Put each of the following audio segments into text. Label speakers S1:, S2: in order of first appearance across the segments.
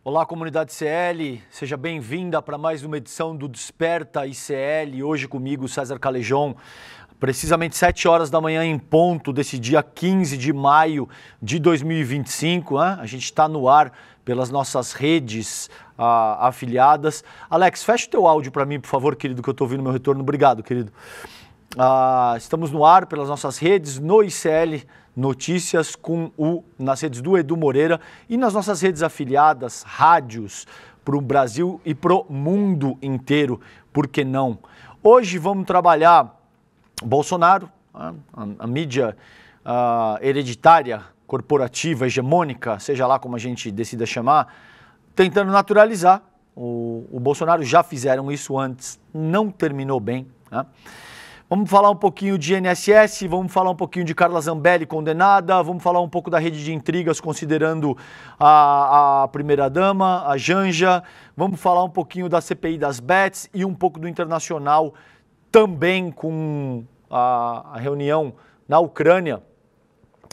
S1: Olá, comunidade ICL, seja bem-vinda para mais uma edição do Desperta ICL. Hoje comigo, César Calejón, precisamente 7 horas da manhã em ponto desse dia 15 de maio de 2025. A gente está no ar pelas nossas redes afiliadas. Alex, fecha o teu áudio para mim, por favor, querido, que eu estou ouvindo meu retorno. Obrigado, querido. Estamos no ar pelas nossas redes, no ICL Notícias, nas redes do Edu Moreira e nas nossas redes afiliadas, rádios para o Brasil e para o mundo inteiro, por que não? Hoje vamos trabalhar Bolsonaro, a mídia hereditária, corporativa, hegemônica, seja lá como a gente decida chamar, tentando naturalizar. O Bolsonaro já fizeram isso antes, não terminou bem, né? Vamos falar um pouquinho de INSS, vamos falar um pouquinho de Carla Zambelli condenada, vamos falar um pouco da rede de intrigas considerando a primeira-dama, a Janja, vamos falar um pouquinho da CPI das bets e um pouco do internacional também com a reunião na Ucrânia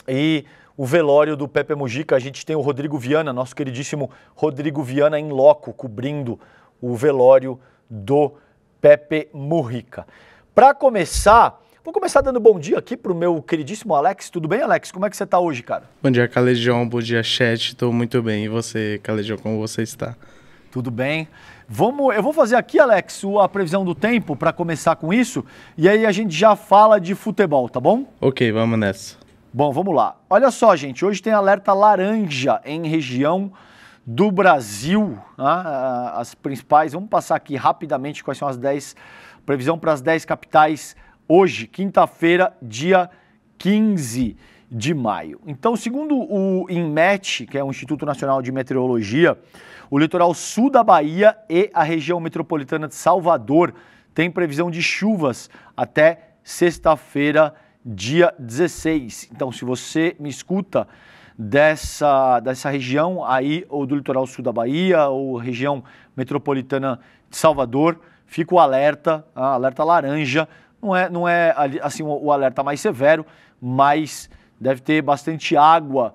S1: e o velório do Pepe Mujica. A gente tem o Rodrigo Viana, nosso queridíssimo Rodrigo Viana em loco, cobrindo o velório do Pepe Mujica. Para começar, vou começar dando bom dia aqui para o meu queridíssimo Alex. Tudo bem, Alex? Como é que você está hoje, cara?
S2: Bom dia, Calejón. Bom dia, chat. Estou muito bem. E você, Calejón, como você está?
S1: Tudo bem. Eu vou fazer aqui, Alex, a previsão do tempo para começar com isso. E aí a gente já fala de futebol, tá bom?
S2: Ok, vamos nessa.
S1: Bom, vamos lá. Olha só, gente. Hoje tem alerta laranja em região do Brasil. As principais. Vamos passar aqui rapidamente quais são as 10... Previsão para as 10 capitais hoje, quinta-feira, dia 15 de maio. Então, segundo o INMET, que é o Instituto Nacional de Meteorologia, o litoral sul da Bahia e a região metropolitana de Salvador tem previsão de chuvas até sexta-feira, dia 16. Então, se você me escuta dessa região aí, ou do litoral sul da Bahia, ou região metropolitana de Salvador, fica o alerta laranja, não é assim o alerta mais severo, mas deve ter bastante água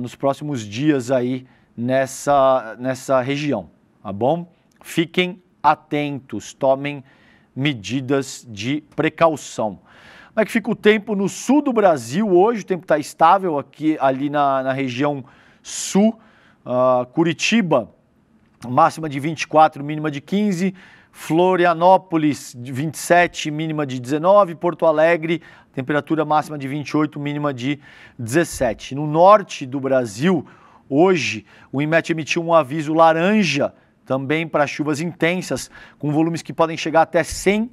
S1: nos próximos dias aí nessa região, tá bom? Fiquem atentos, tomem medidas de precaução. Como é que fica o tempo no sul do Brasil hoje? O tempo está estável ali na região sul, Curitiba, máxima de 24, mínima de 15, Florianópolis, 27, mínima de 19. Porto Alegre, temperatura máxima de 28, mínima de 17. No norte do Brasil, hoje, o INMET emitiu um aviso laranja também para chuvas intensas, com volumes que podem chegar até 100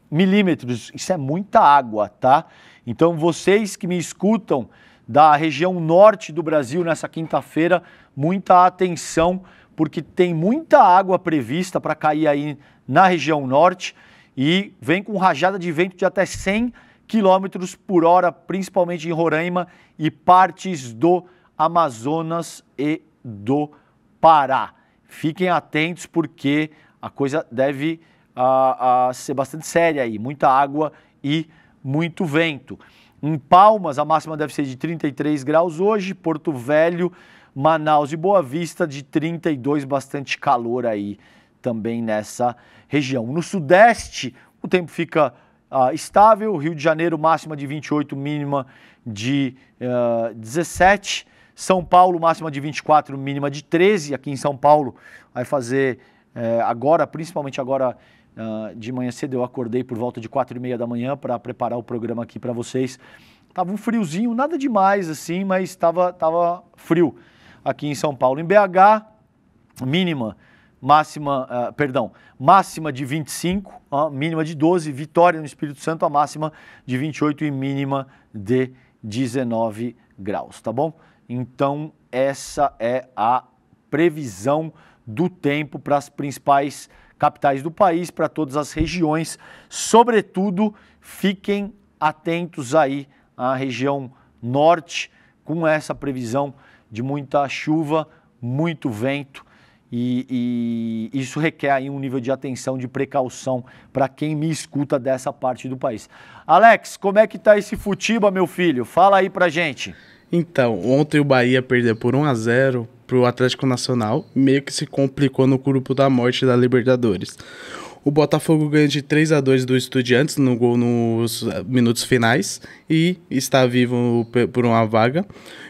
S1: milímetros. Isso é muita água, tá? Então, vocês que me escutam da região norte do Brasil nessa quinta-feira, muita atenção, porque tem muita água prevista para cair aí na região norte e vem com rajada de vento de até 100 km por hora, principalmente em Roraima e partes do Amazonas e do Pará. Fiquem atentos porque a coisa deve ser bastante séria aí, muita água e muito vento. Em Palmas, a máxima deve ser de 33 graus hoje, Porto Velho, Manaus e Boa Vista de 32, bastante calor aí também nessa região. No sudeste, o tempo fica estável, Rio de Janeiro, máxima de 28, mínima de 17. São Paulo, máxima de 24, mínima de 13. Aqui em São Paulo vai fazer agora, principalmente agora de manhã cedo, eu acordei por volta de 4h30 da manhã para preparar o programa aqui para vocês. Tava um friozinho, nada demais assim, mas tava frio aqui em São Paulo. Em BH, máxima de 25, mínima de 12. Vitória, no Espírito Santo, a máxima de 28 e mínima de 19 graus, tá bom? Então, essa é a previsão do tempo para as principais capitais do país, para todas as regiões. Sobretudo, fiquem atentos aí à região norte, com essa previsão de muita chuva, muito vento, e isso requer aí um nível de atenção, de precaução para quem me escuta dessa parte do país. Alex, como é que tá esse Futiba, meu filho? Fala aí pra gente.
S2: Então, ontem o Bahia perdeu por 1-0 pro Atlético Nacional, meio que se complicou no grupo da morte da Libertadores. O Botafogo ganha de 3-2 do Estudiantes no gol nos minutos finais e está vivo por uma vaga.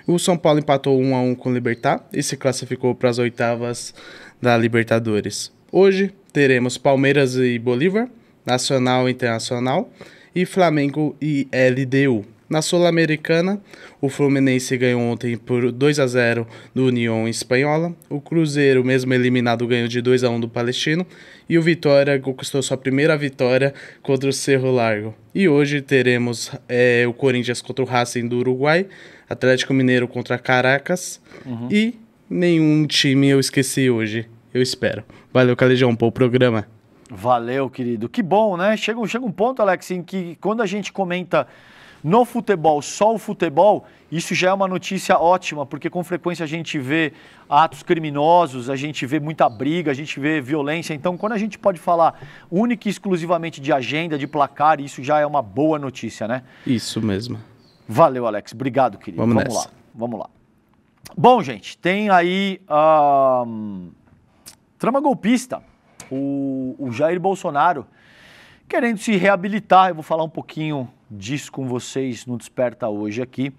S2: O São Paulo empatou 1-1 com o Libertad e se classificou para as oitavas da Libertadores. Hoje teremos Palmeiras e Bolívar, Nacional e Internacional e Flamengo e LDU. Na Sul-Americana, o Fluminense ganhou ontem por 2-0 do União Espanhola, o Cruzeiro, mesmo eliminado, ganhou de 2-1 do Palestino, e o Vitória conquistou sua primeira vitória contra o Cerro Largo. E hoje teremos o Corinthians contra o Racing do Uruguai, Atlético Mineiro contra Caracas, e nenhum time eu esqueci hoje, eu espero. Valeu, Calejão, pô, o programa.
S1: Valeu, querido. Que bom, né? Chega um ponto, Alex, em que quando a gente comenta no futebol, só o futebol, isso já é uma notícia ótima, porque com frequência a gente vê atos criminosos, a gente vê muita briga, a gente vê violência. Então, quando a gente pode falar única e exclusivamente de agenda, de placar, isso já é uma boa notícia, né?
S2: Isso mesmo.
S1: Valeu, Alex. Obrigado, querido. Vamos lá. Bom, gente, tem aí trama golpista. O Jair Bolsonaro querendo se reabilitar. Eu vou falar um pouquinho disso com vocês no Desperta hoje aqui,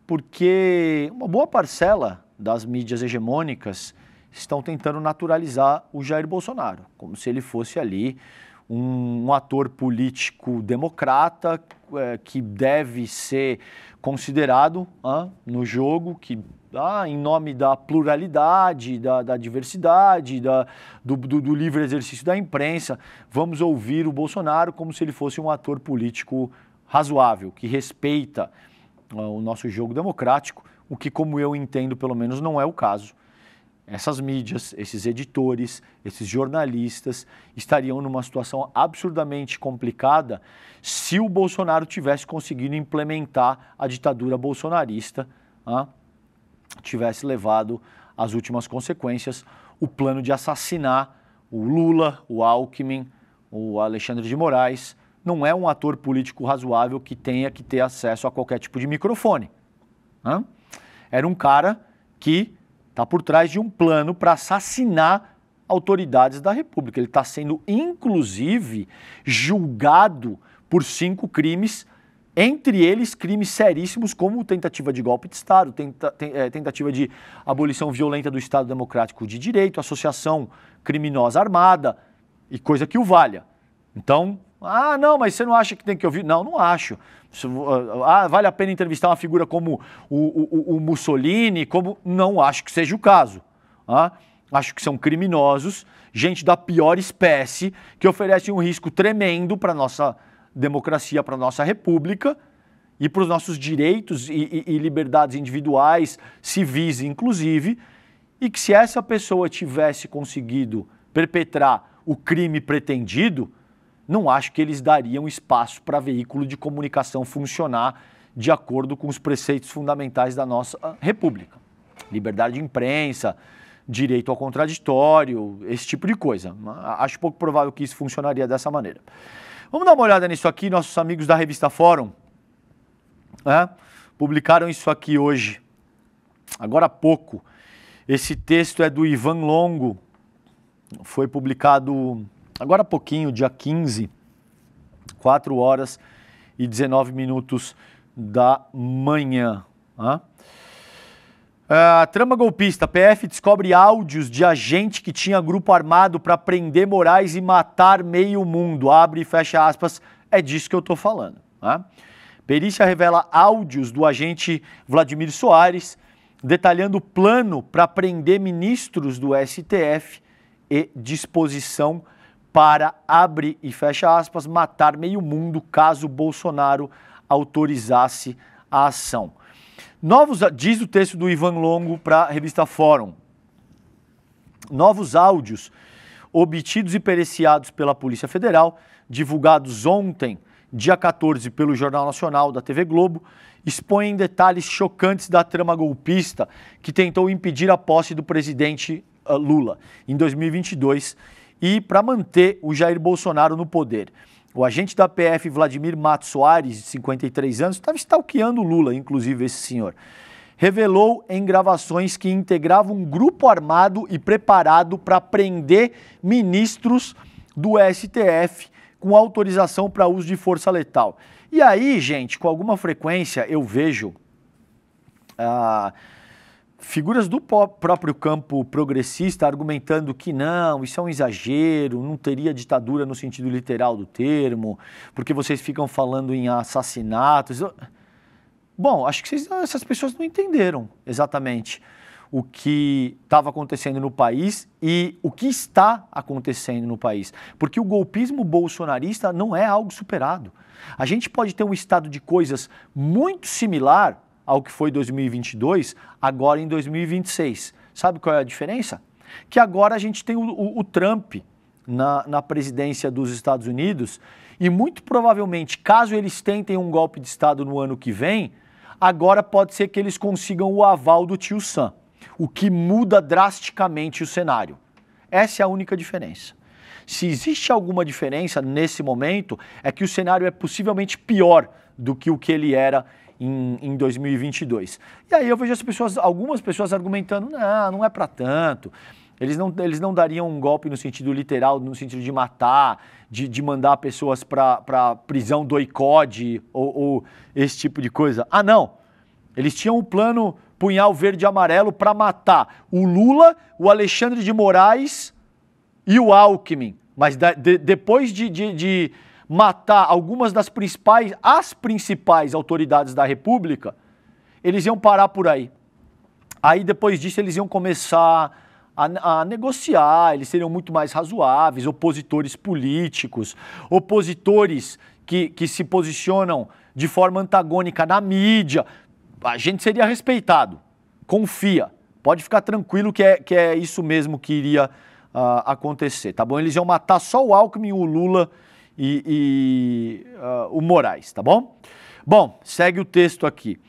S1: porque uma boa parcela das mídias hegemônicas estão tentando naturalizar o Jair Bolsonaro, como se ele fosse ali um ator político democrata que deve ser considerado no jogo, que em nome da pluralidade, da diversidade, do livre exercício da imprensa, vamos ouvir o Bolsonaro como se ele fosse um ator político razoável, que respeita o nosso jogo democrático, o que, como eu entendo, pelo menos não é o caso. Essas mídias, esses editores, esses jornalistas estariam numa situação absurdamente complicada se o Bolsonaro tivesse conseguido implementar a ditadura bolsonarista, tivesse levado às últimas consequências o plano de assassinar o Lula, o Alckmin, o Alexandre de Moraes. Não é um ator político razoável que tenha que ter acesso a qualquer tipo de microfone. Era um cara que está por trás de um plano para assassinar autoridades da República. Ele está sendo, inclusive, julgado por 5 crimes, entre eles crimes seríssimos como tentativa de golpe de Estado, tentativa de abolição violenta do Estado Democrático de Direito, associação criminosa armada e coisa que o valha. Então, não, mas você não acha que tem que ouvir? Não, não acho. Vale a pena entrevistar uma figura como o Mussolini? Não acho que seja o caso. Acho que são criminosos, gente da pior espécie, que oferecem um risco tremendo para a nossa democracia, para a nossa república e para os nossos direitos e liberdades individuais, civis inclusive, e que se essa pessoa tivesse conseguido perpetrar o crime pretendido, não acho que eles dariam espaço para veículo de comunicação funcionar de acordo com os preceitos fundamentais da nossa república. Liberdade de imprensa, direito ao contraditório, esse tipo de coisa. Acho pouco provável que isso funcionaria dessa maneira. Vamos dar uma olhada nisso aqui, nossos amigos da revista Fórum publicaram isso aqui hoje, agora há pouco. Esse texto é do Ivan Longo, foi publicado agora há pouquinho, dia 15, 4h19 da manhã. Trama golpista. PF descobre áudios de agente que tinha grupo armado para prender Moraes e matar meio mundo. Abre e fecha aspas. É disso que eu estou falando. Perícia revela áudios do agente Vladimir Soares detalhando o plano para prender ministros do STF e disposição para, abre e fecha aspas, matar meio mundo caso Bolsonaro autorizasse a ação. Diz o texto do Ivan Longo para a revista Fórum. Novos áudios obtidos e periciados pela Polícia Federal, divulgados ontem, dia 14, pelo Jornal Nacional da TV Globo, expõem detalhes chocantes da trama golpista que tentou impedir a posse do presidente Lula em 2022 e para manter o Jair Bolsonaro no poder. O agente da PF, Vladimir Matos Soares, de 53 anos, estava stalkeando o Lula, inclusive esse senhor. revelou em gravações que integrava um grupo armado e preparado para prender ministros do STF com autorização para uso de força letal. E aí, gente, com alguma frequência eu vejo figuras do próprio campo progressista argumentando que não, isso é um exagero, não teria ditadura no sentido literal do termo, porque vocês ficam falando em assassinatos. Bom, acho que essas pessoas não entenderam exatamente o que estava acontecendo no país e o que está acontecendo no país. Porque o golpismo bolsonarista não é algo superado. A gente pode ter um estado de coisas muito similar ao que foi 2022, agora em 2026. Sabe qual é a diferença? Que agora a gente tem o Trump na presidência dos Estados Unidos e muito provavelmente, caso eles tentem um golpe de Estado no ano que vem, agora pode ser que eles consigam o aval do tio Sam, o que muda drasticamente o cenário. Essa é a única diferença. Se existe alguma diferença nesse momento, é que o cenário é possivelmente pior do que o que ele era em 2022. E aí eu vejo algumas pessoas argumentando, não é para tanto. Eles não dariam um golpe no sentido literal, no sentido de matar, de mandar pessoas para prisão do ICOD ou esse tipo de coisa. Ah, não. Eles tinham um plano punhal verde e amarelo para matar o Lula, o Alexandre de Moraes e o Alckmin. Mas depois de matar algumas das as principais autoridades da República, eles iam parar por aí. Aí depois disso eles iam começar a negociar, eles seriam muito mais razoáveis, opositores políticos, opositores que se posicionam de forma antagônica na mídia. A gente seria respeitado, confia, pode ficar tranquilo que é isso mesmo que iria acontecer, tá bom? Eles iam matar só o Alckmin, o Lula e o Moraes, tá bom? Bom, segue o texto aqui.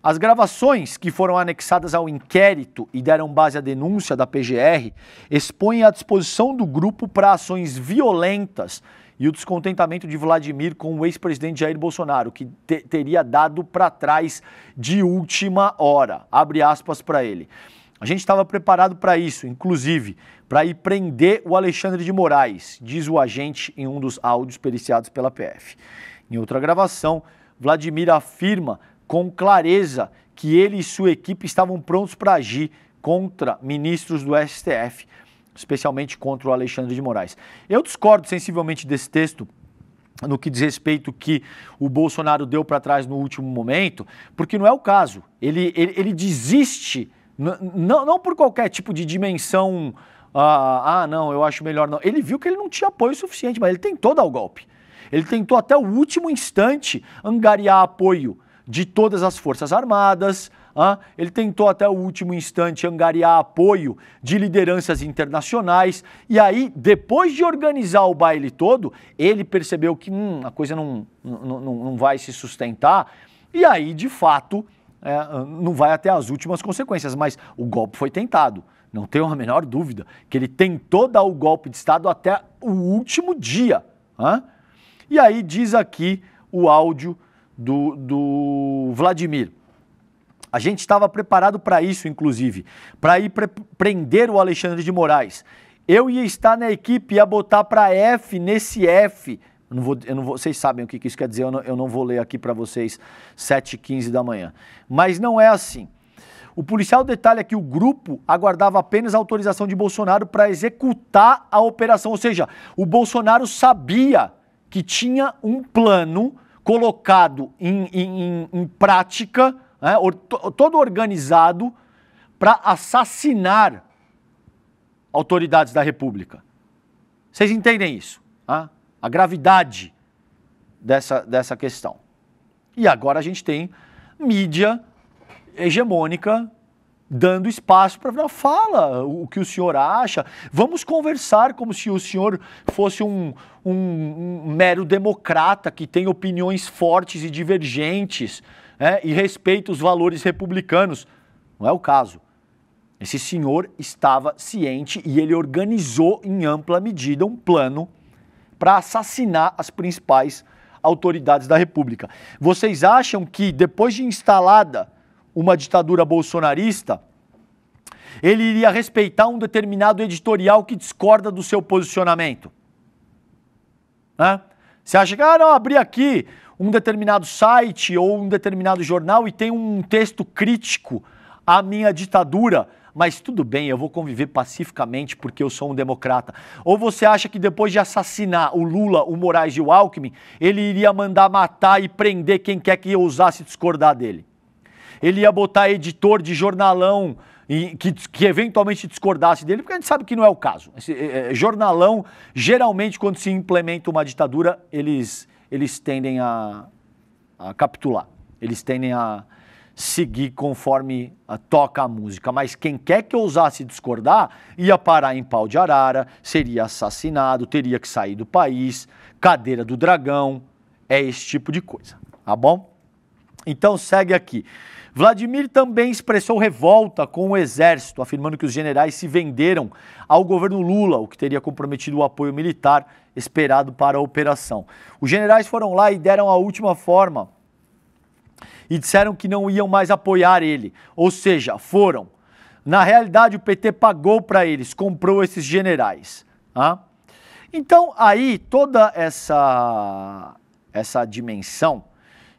S1: As gravações que foram anexadas ao inquérito e deram base à denúncia da PGR expõem a disposição do grupo para ações violentas e o descontentamento de Vladimir com o ex-presidente Jair Bolsonaro, que teria dado para trás de última hora. Abre aspas para ele. A gente estava preparado para isso, inclusive, para ir prender o Alexandre de Moraes, diz o agente em um dos áudios periciados pela PF. Em outra gravação, Vladimir afirma com clareza que ele e sua equipe estavam prontos para agir contra ministros do STF, especialmente contra o Alexandre de Moraes. Eu discordo sensivelmente desse texto no que diz respeito que o Bolsonaro deu para trás no último momento, porque não é o caso. Ele desiste, não por qualquer tipo de dimensão, não, eu acho melhor não. Ele viu que ele não tinha apoio suficiente, mas ele tentou dar o golpe. Ele tentou até o último instante angariar apoio de todas as Forças Armadas, ele tentou até o último instante angariar apoio de lideranças internacionais, e aí, depois de organizar o baile todo, ele percebeu que a coisa não vai se sustentar, e aí, de fato, não vai até as últimas consequências, mas o golpe foi tentado. Não tenho a menor dúvida que ele tentou dar o golpe de Estado até o último dia. E aí diz aqui o áudio do Vladimir. A gente estava preparado para isso, inclusive, para ir prender o Alexandre de Moraes. Eu ia estar na equipe, ia botar para F nesse F. Eu não vou, vocês sabem o que isso quer dizer, eu não vou ler aqui para vocês 7h15 da manhã. Mas não é assim. O policial detalha que o grupo aguardava apenas a autorização de Bolsonaro para executar a operação. Ou seja, o Bolsonaro sabia que tinha um plano colocado em prática, todo organizado, para assassinar autoridades da República. Vocês entendem isso? A gravidade dessa questão. E agora a gente tem mídia hegemônica dando espaço para fala o que o senhor acha, vamos conversar como se o senhor fosse um mero democrata que tem opiniões fortes e divergentes, e respeita os valores republicanos. Não é o caso. Esse senhor estava ciente e ele organizou em ampla medida um plano para assassinar as principais autoridades da República. Vocês acham que depois de instalada uma ditadura bolsonarista, ele iria respeitar um determinado editorial que discorda do seu posicionamento? Né? Você acha que, não, abri aqui um determinado site ou um determinado jornal e tem um texto crítico à minha ditadura, mas tudo bem, eu vou conviver pacificamente porque eu sou um democrata. Ou você acha que depois de assassinar o Lula, o Moraes e o Alckmin, ele iria mandar matar e prender quem quer que ousasse discordar dele? Ele ia botar editor de jornalão que eventualmente discordasse dele, porque a gente sabe que não é o caso. Jornalão, geralmente, quando se implementa uma ditadura, eles tendem a capitular. Eles tendem a seguir conforme toca a música. Mas quem quer que ousasse discordar, ia parar em pau de arara, seria assassinado, teria que sair do país, cadeira do dragão, é esse tipo de coisa, tá bom? Então segue aqui. Vladimir também expressou revolta com o exército, afirmando que os generais se venderam ao governo Lula, o que teria comprometido o apoio militar esperado para a operação. Os generais foram lá e deram a última forma e disseram que não iam mais apoiar ele. Ou seja, foram. Na realidade, o PT pagou para eles, comprou esses generais. Tá? Então, aí, toda essa dimensão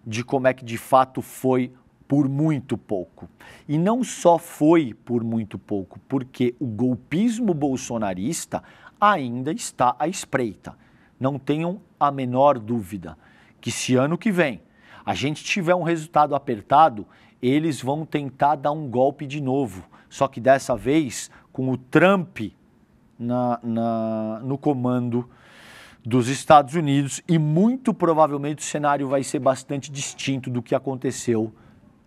S1: de como é que de fato foi por muito pouco. E não só foi por muito pouco, porque o golpismo bolsonarista ainda está à espreita. Não tenham a menor dúvida que se ano que vem a gente tiver um resultado apertado, eles vão tentar dar um golpe de novo. Só que dessa vez com o Trump no comando dos Estados Unidos, e muito provavelmente o cenário vai ser bastante distinto do que aconteceu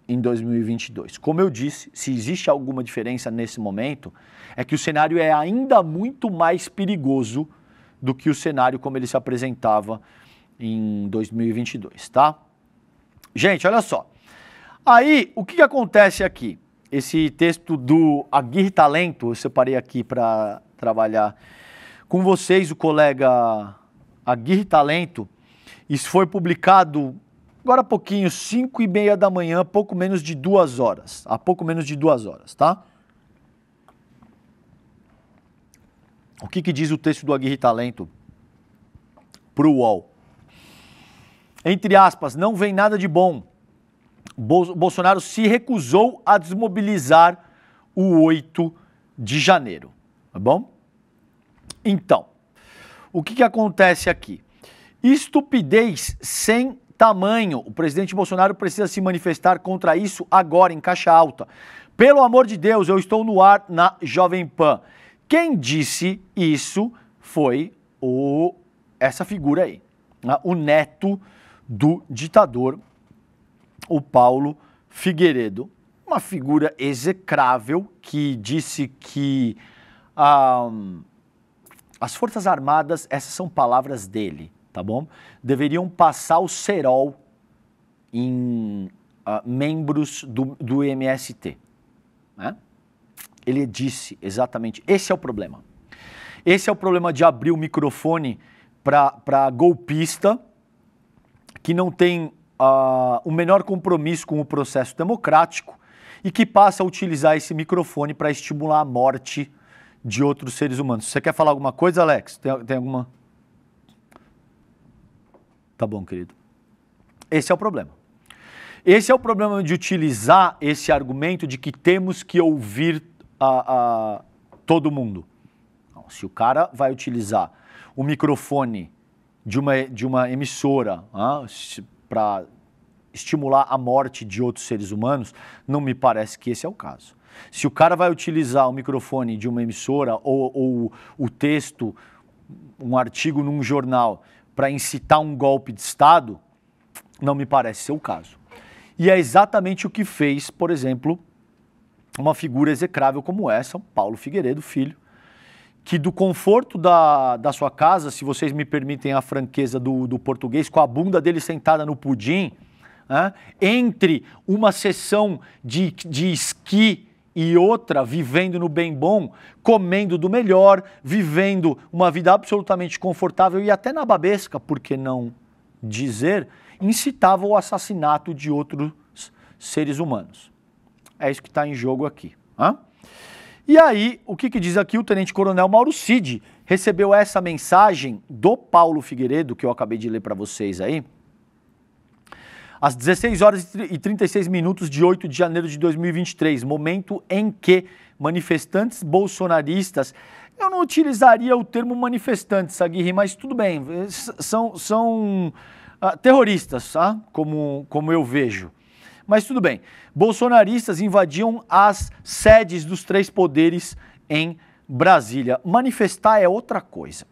S1: em 2022. Como eu disse, se existe alguma diferença nesse momento, é que o cenário é ainda muito mais perigoso do que o cenário como ele se apresentava em 2022, tá? Gente, olha só. Aí, o que acontece aqui? Esse texto do Aguirre Talento, eu separei aqui para trabalhar com vocês, o colega Aguirre Talento. Isso foi publicado agora há pouquinho, 5h30 da manhã, pouco menos de 2 horas. Há pouco menos de 2 horas, tá? O que diz o texto do Aguirre Talento pro UOL? Entre aspas, não vem nada de bom. Bolsonaro se recusou a desmobilizar o 8 de janeiro, tá bom? Então, o que acontece aqui? Estupidez sem tamanho. O presidente Bolsonaro precisa se manifestar contra isso agora, em caixa alta. Pelo amor de Deus, eu estou no ar na Jovem Pan. Quem disse isso foi essa figura aí, né? O neto do ditador, o Paulo Figueiredo. Uma figura execrável que disse que as Forças Armadas, essas são palavras dele, tá bom? Deveriam passar o cerol em membros do MST, né? Ele disse exatamente, esse é o problema. Esse é o problema de abrir o microfone para golpista que não tem o menor compromisso com o processo democrático e que passa a utilizar esse microfone para estimular a morte de outros seres humanos. Você quer falar alguma coisa, Alex? Tem alguma? Tá bom, querido. Esse é o problema. Esse é o problema de utilizar esse argumento de que temos que ouvir todo mundo. Não, se o cara vai utilizar o microfone de uma emissora para estimular a morte de outros seres humanos, não me parece que esse é o caso. Se o cara vai utilizar o microfone de uma emissora ou o texto, um artigo num jornal, para incitar um golpe de Estado, não me parece ser o caso. E é exatamente o que fez, por exemplo, uma figura execrável como essa, Paulo Figueiredo, filho, que do conforto da sua casa, se vocês me permitem a franqueza do português, com a bunda dele sentada no pudim, entre uma sessão de esqui e outra, vivendo no bem bom, comendo do melhor, vivendo uma vida absolutamente confortável e até nababesca, por que não dizer, incitava o assassinato de outros seres humanos. É isso que está em jogo aqui. E aí, o que diz aqui o tenente-coronel Mauro Cid? Recebeu essa mensagem do Paulo Figueiredo, que eu acabei de ler para vocês aí, às 16 horas e 36 minutos de 8 de janeiro de 2023, momento em que manifestantes bolsonaristas, eu não utilizaria o termo manifestantes, Aguirre, mas tudo bem, são terroristas, tá? Como eu vejo. Mas tudo bem, bolsonaristas invadiam as sedes dos três poderes em Brasília. Manifestar é outra coisa.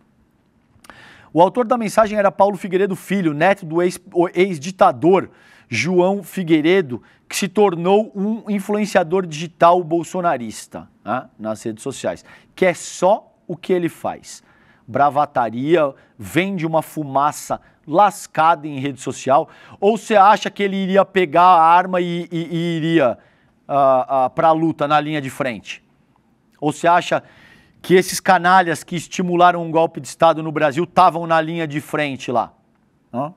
S1: O autor da mensagem era Paulo Figueiredo Filho, neto do ex-ditador João Figueiredo, que se tornou um influenciador digital bolsonarista, nas redes sociais, que é só o que ele faz. Bravataria, vende uma fumaça lascada em rede social, ou você acha que ele iria pegar a arma e iria para a luta na linha de frente? Ou você acha que esses canalhas que estimularam um golpe de Estado no Brasil estavam na linha de frente lá,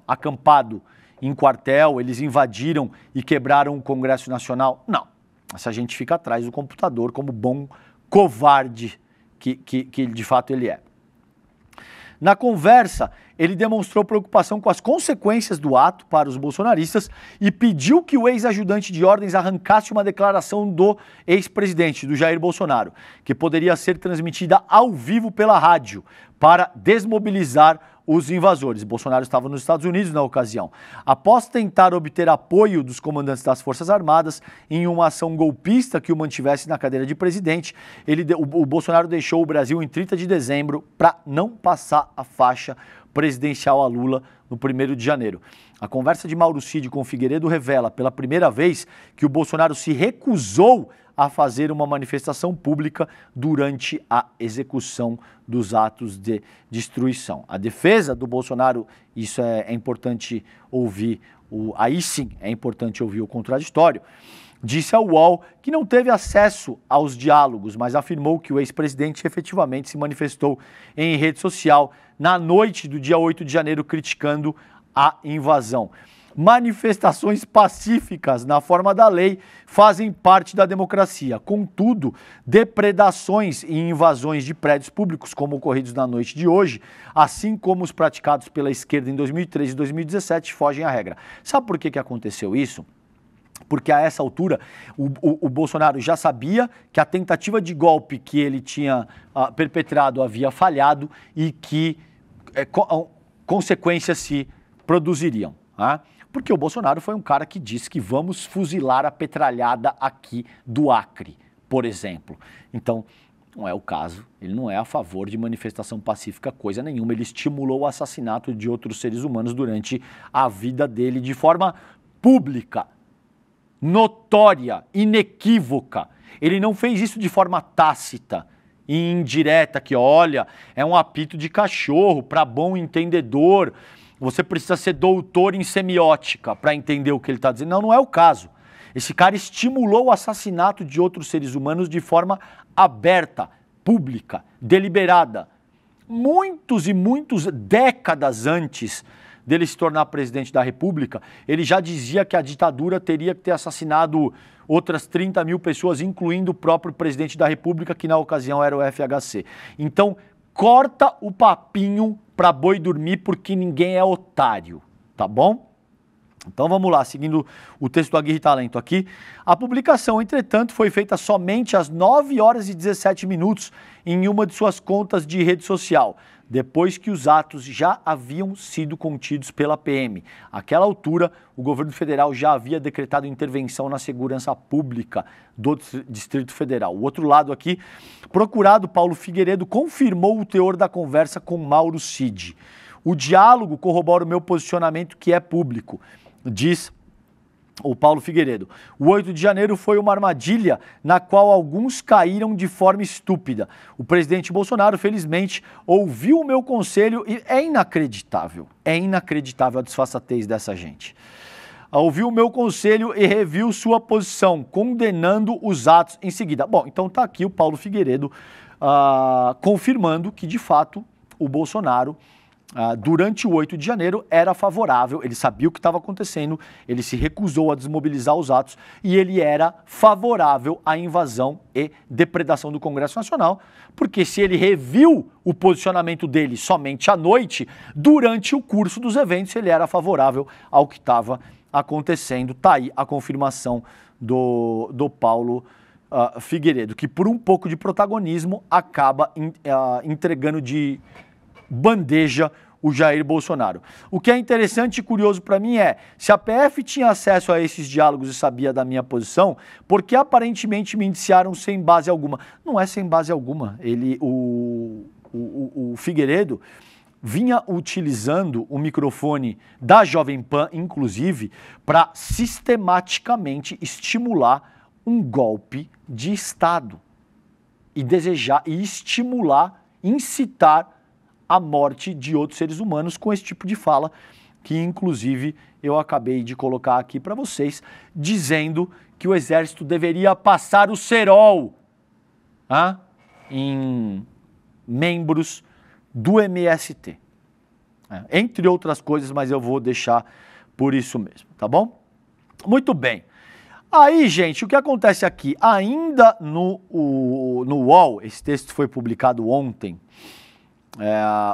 S1: acampado em quartel, eles invadiram e quebraram o Congresso Nacional? Não. Essa gente fica atrás do computador como bom covarde que de fato ele é. Na conversa, ele demonstrou preocupação com as consequências do ato para os bolsonaristas e pediu que o ex-ajudante de ordens arrancasse uma declaração do ex-presidente, do Jair Bolsonaro, que poderia ser transmitida ao vivo pela rádio para desmobilizar os invasores. Bolsonaro estava nos Estados Unidos na ocasião. Após tentar obter apoio dos comandantes das Forças Armadas em uma ação golpista que o mantivesse na cadeira de presidente, o Bolsonaro deixou o Brasil em 30 de dezembro para não passar a faixa presidencial a Lula no 1º de janeiro. A conversa de Mauro Cid com Figueiredo revela pela primeira vez que o Bolsonaro se recusou a fazer uma manifestação pública durante a execução dos atos de destruição. A defesa do Bolsonaro, isso é importante ouvir, aí sim é importante ouvir o contraditório, disse ao UOL que não teve acesso aos diálogos, mas afirmou que o ex-presidente efetivamente se manifestou em rede social na noite do dia 8 de janeiro criticando a invasão. Manifestações pacíficas na forma da lei fazem parte da democracia. Contudo, depredações e invasões de prédios públicos, como ocorridos na noite de hoje, assim como os praticados pela esquerda em 2013 e 2017, fogem à regra. Sabe por que aconteceu isso? Porque a essa altura o Bolsonaro já sabia que a tentativa de golpe que ele tinha perpetrado havia falhado e que consequências se produziriam. Porque o Bolsonaro foi um cara que disse que vamos fuzilar a petralhada aqui do Acre, por exemplo. Então, não é o caso, ele não é a favor de manifestação pacífica, coisa nenhuma. Ele estimulou o assassinato de outros seres humanos durante a vida dele de forma pública, notória, inequívoca. Ele não fez isso de forma tácita e indireta, que olha, é um apito de cachorro, para bom entendedor. Você precisa ser doutor em semiótica para entender o que ele está dizendo. Não, não é o caso. Esse cara estimulou o assassinato de outros seres humanos de forma aberta, pública, deliberada. Muitos e muitos décadas antes dele se tornar presidente da República, ele já dizia que a ditadura teria que ter assassinado outras 30 mil pessoas, incluindo o próprio presidente da República, que na ocasião era o FHC. Então, corta o papinho para boi dormir, porque ninguém é otário, tá bom? Então vamos lá, seguindo o texto do Aguirre Talento aqui. A publicação, entretanto, foi feita somente às 9 horas e 17 minutos em uma de suas contas de rede social, depois que os atos já haviam sido contidos pela PM. Àquela altura, o governo federal já havia decretado intervenção na segurança pública do Distrito Federal. O outro lado aqui, procurado Paulo Figueiredo confirmou o teor da conversa com Mauro Cid. O diálogo corrobora o meu posicionamento, que é público, diz o Paulo Figueiredo. O 8 de janeiro foi uma armadilha na qual alguns caíram de forma estúpida. O presidente Bolsonaro, felizmente, ouviu o meu conselho e é inacreditável a disfarçatez dessa gente. Ouviu o meu conselho e reviu sua posição, condenando os atos em seguida. Bom, então tá aqui o Paulo Figueiredo confirmando que, de fato, o Bolsonaro durante o 8 de janeiro era favorável, ele sabia o que estava acontecendo, ele se recusou a desmobilizar os atos e ele era favorável à invasão e depredação do Congresso Nacional, porque se ele reviu o posicionamento dele somente à noite, durante o curso dos eventos ele era favorável ao que estava acontecendo. Tá aí a confirmação do Paulo Figueiredo, que por um pouco de protagonismo acaba entregando de bandeja o Jair Bolsonaro. O que é interessante e curioso para mim é, se a PF tinha acesso a esses diálogos e sabia da minha posição, porque aparentemente me indiciaram sem base alguma? Não é sem base alguma. O Figueiredo vinha utilizando o microfone da Jovem Pan, inclusive, para sistematicamente estimular um golpe de Estado e desejar e estimular, incitar a morte de outros seres humanos com esse tipo de fala, que inclusive eu acabei de colocar aqui para vocês, dizendo que o Exército deveria passar o cerol em membros do MST. Entre outras coisas, mas eu vou deixar por isso mesmo, tá bom? Muito bem. Aí, gente, o que acontece aqui? Ainda no UOL, esse texto foi publicado ontem,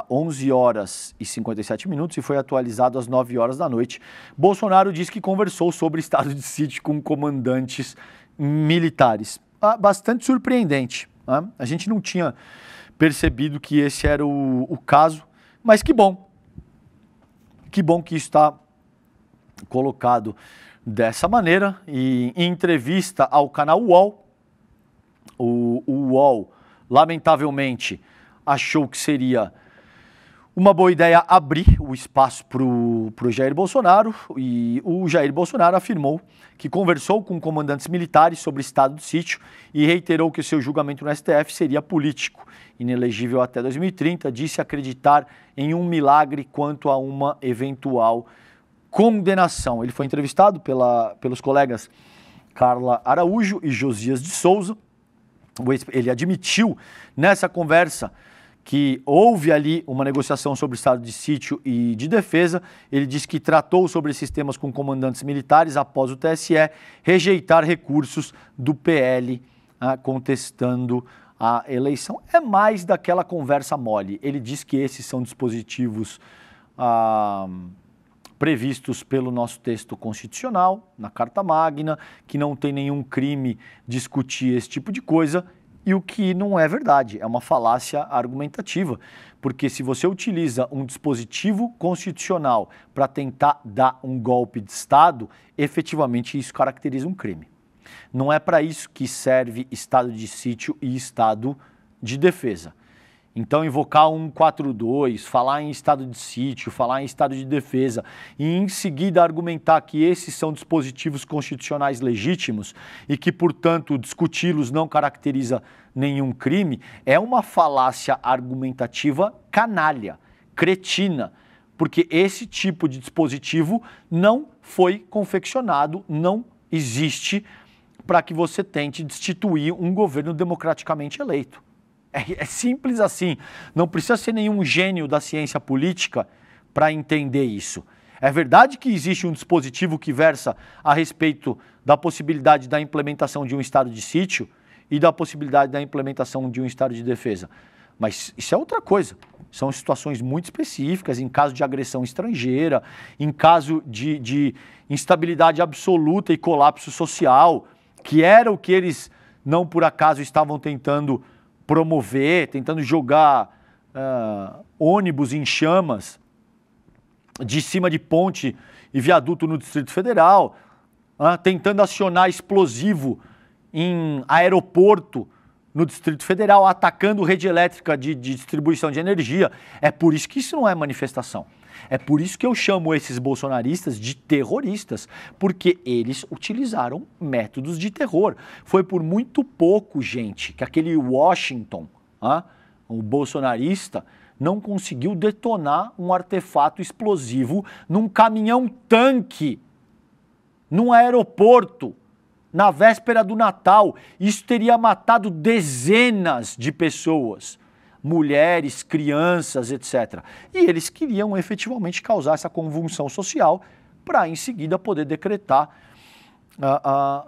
S1: 11 horas e 57 minutos e foi atualizado às 9 horas da noite. Bolsonaro diz que conversou sobre estado de sítio com comandantes militares. Bastante surpreendente. A gente não tinha percebido que esse era o caso, mas que bom. Que bom que isso está colocado dessa maneira. E em entrevista ao canal UOL, o UOL, lamentavelmente, achou que seria uma boa ideia abrir o espaço para o Jair Bolsonaro, e o Jair Bolsonaro afirmou que conversou com comandantes militares sobre estado de sítio e reiterou que o seu julgamento no STF seria político, inelegível até 2030, disse acreditar em um milagre quanto a uma eventual condenação. Ele foi entrevistado pelos colegas Carla Araújo e Josias de Souza. Ele admitiu nessa conversa que houve ali uma negociação sobre o estado de sítio e de defesa. Ele disse que tratou sobre esses temas com comandantes militares após o TSE rejeitar recursos do PL contestando a eleição. É mais daquela conversa mole. Ele diz que esses são dispositivos previstos pelo nosso texto constitucional, na Carta Magna, que não tem nenhum crime discutir esse tipo de coisa. E o que não é verdade, é uma falácia argumentativa, porque se você utiliza um dispositivo constitucional para tentar dar um golpe de Estado, efetivamente isso caracteriza um crime. Não é para isso que serve estado de sítio e estado de defesa. Então, invocar 142, falar em estado de sítio, falar em estado de defesa e em seguida argumentar que esses são dispositivos constitucionais legítimos e que, portanto, discuti-los não caracteriza nenhum crime, é uma falácia argumentativa canalha, cretina, porque esse tipo de dispositivo não foi confeccionado, não existe para que você tente destituir um governo democraticamente eleito. É simples assim, não precisa ser nenhum gênio da ciência política para entender isso. É verdade que existe um dispositivo que versa a respeito da possibilidade da implementação de um estado de sítio e da possibilidade da implementação de um estado de defesa. Mas isso é outra coisa. São situações muito específicas, em caso de agressão estrangeira, em caso de instabilidade absoluta e colapso social, que era o que eles não por acaso estavam tentando promover, tentando jogar ônibus em chamas de cima de ponte e viaduto no Distrito Federal, tentando acionar explosivo em aeroporto no Distrito Federal, atacando rede elétrica de distribuição de energia. É por isso que isso não é manifestação. É por isso que eu chamo esses bolsonaristas de terroristas, porque eles utilizaram métodos de terror. Foi por muito pouco, gente, que aquele Washington, o bolsonarista, não conseguiu detonar um artefato explosivo num caminhão-tanque, num aeroporto, na véspera do Natal. Isso teria matado dezenas de pessoas. mulheres, crianças, etc. E eles queriam efetivamente causar essa convulsão social para, em seguida, poder decretar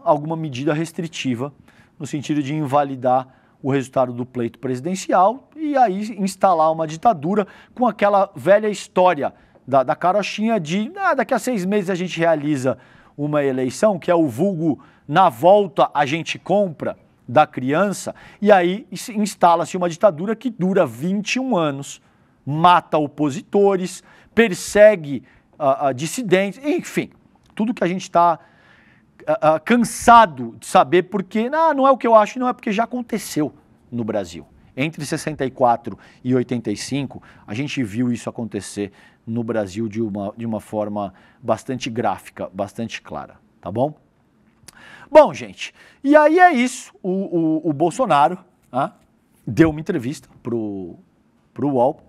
S1: alguma medida restritiva no sentido de invalidar o resultado do pleito presidencial e aí instalar uma ditadura com aquela velha história da carochinha de daqui a 6 meses a gente realiza uma eleição, que é o vulgo na volta a gente compra da criança, e aí instala-se uma ditadura que dura 21 anos, mata opositores, persegue dissidentes, enfim, tudo que a gente está cansado de saber, porque não é o que eu acho, não é porque já aconteceu no Brasil. Entre 64 e 85, a gente viu isso acontecer no Brasil de uma forma bastante gráfica, bastante clara, tá bom? Bom, gente, e aí é isso, o Bolsonaro deu uma entrevista pro UOL,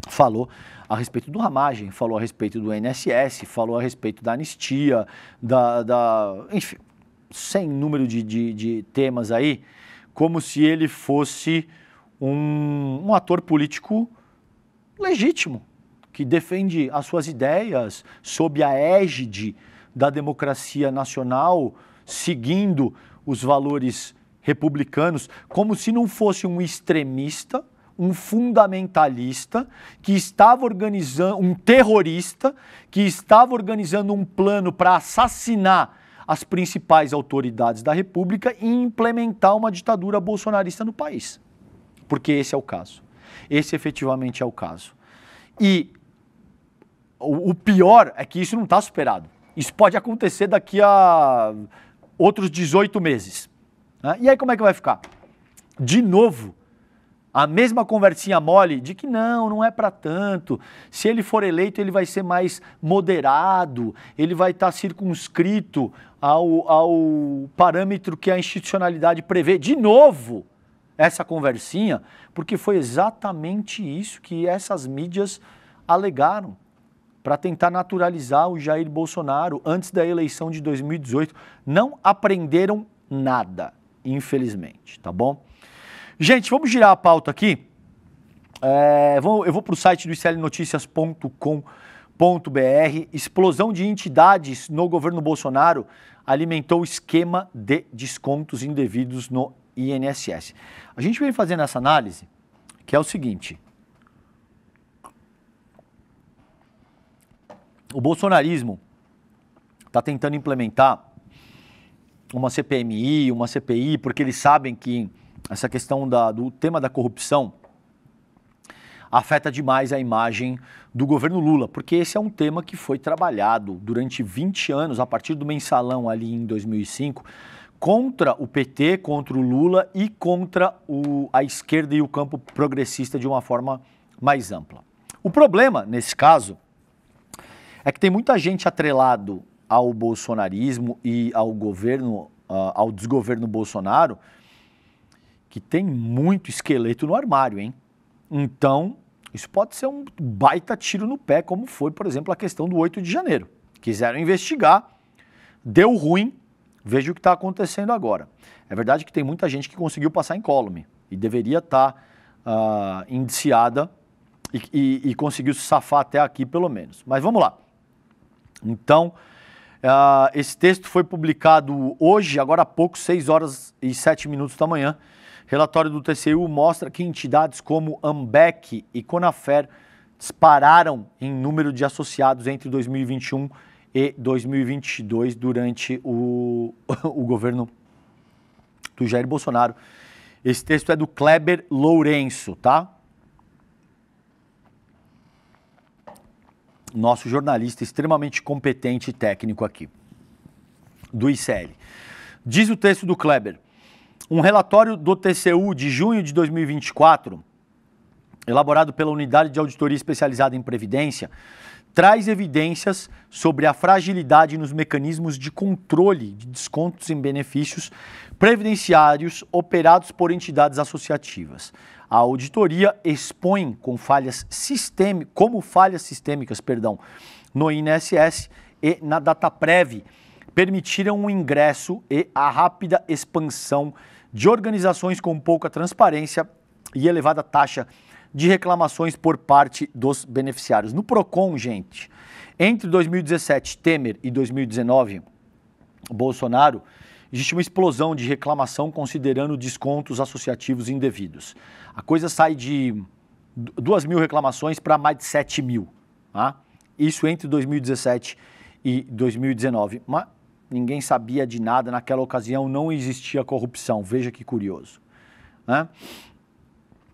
S1: falou a respeito do ramagem, falou a respeito do INSS, falou a respeito da anistia, enfim, sem número de temas aí, como se ele fosse um ator político legítimo, que defende as suas ideias sob a égide da democracia nacional, seguindo os valores republicanos, como se não fosse um extremista, um fundamentalista, que estava organizando, um terrorista, que estava organizando um plano para assassinar as principais autoridades da República e implementar uma ditadura bolsonarista no país. Porque esse é o caso. Esse efetivamente é o caso. E o pior é que isso não está superado. Isso pode acontecer daqui a outros 18 meses. Né? E aí como é que vai ficar? De novo, a mesma conversinha mole de que não é para tanto. Se ele for eleito, ele vai ser mais moderado, ele vai estar circunscrito ao parâmetro que a institucionalidade prevê. De novo, essa conversinha, porque foi exatamente isso que essas mídias alegaram para tentar naturalizar o Jair Bolsonaro antes da eleição de 2018. Não aprenderam nada, infelizmente, tá bom? Gente, vamos girar a pauta aqui. Eu vou para o site do iclnoticias.com.br. Explosão de entidades no governo Bolsonaro alimentou esquema de descontos indevidos no INSS. A gente vem fazendo essa análise, que é o seguinte. O bolsonarismo está tentando implementar uma CPMI, uma CPI, porque eles sabem que essa questão do tema da corrupção afeta demais a imagem do governo Lula, porque esse é um tema que foi trabalhado durante 20 anos, a partir do mensalão ali em 2005, contra o PT, contra o Lula e contra a esquerda e o campo progressista de uma forma mais ampla. O problema, nesse caso, é que tem muita gente atrelado ao bolsonarismo e ao governo, ao desgoverno Bolsonaro, que tem muito esqueleto no armário, hein? Então, isso pode ser um baita tiro no pé, como foi, por exemplo, a questão do 8 de janeiro. Quiseram investigar, deu ruim, veja o que está acontecendo agora. É verdade que tem muita gente que conseguiu passar incólume e deveria estar indiciada e conseguiu se safar até aqui, pelo menos. Mas vamos lá. Então, esse texto foi publicado hoje, agora há pouco, 6 horas e 7 minutos da manhã. Relatório do TCU mostra que entidades como Ambec e Conafer dispararam em número de associados entre 2021 e 2022 durante o governo do Jair Bolsonaro. Esse texto é do Kleber Lourenço, tá? Nosso jornalista extremamente competente e técnico aqui, do ICL. Diz o texto do Kleber: um relatório do TCU de junho de 2024, elaborado pela Unidade de Auditoria Especializada em Previdência, traz evidências sobre a fragilidade nos mecanismos de controle de descontos em benefícios previdenciários operados por entidades associativas. A auditoria expõe como falhas sistêmicas, no INSS e na Dataprev, permitiram o ingresso e a rápida expansão de organizações com pouca transparência e elevada taxa de reclamações por parte dos beneficiários. No Procon, gente, entre 2017, Temer, e 2019, Bolsonaro, existe uma explosão de reclamação considerando descontos associativos indevidos. A coisa sai de 2.000 reclamações para mais de 7.000. Tá? Isso entre 2017 e 2019. Mas ninguém sabia de nada, naquela ocasião não existia corrupção. Veja que curioso. Né?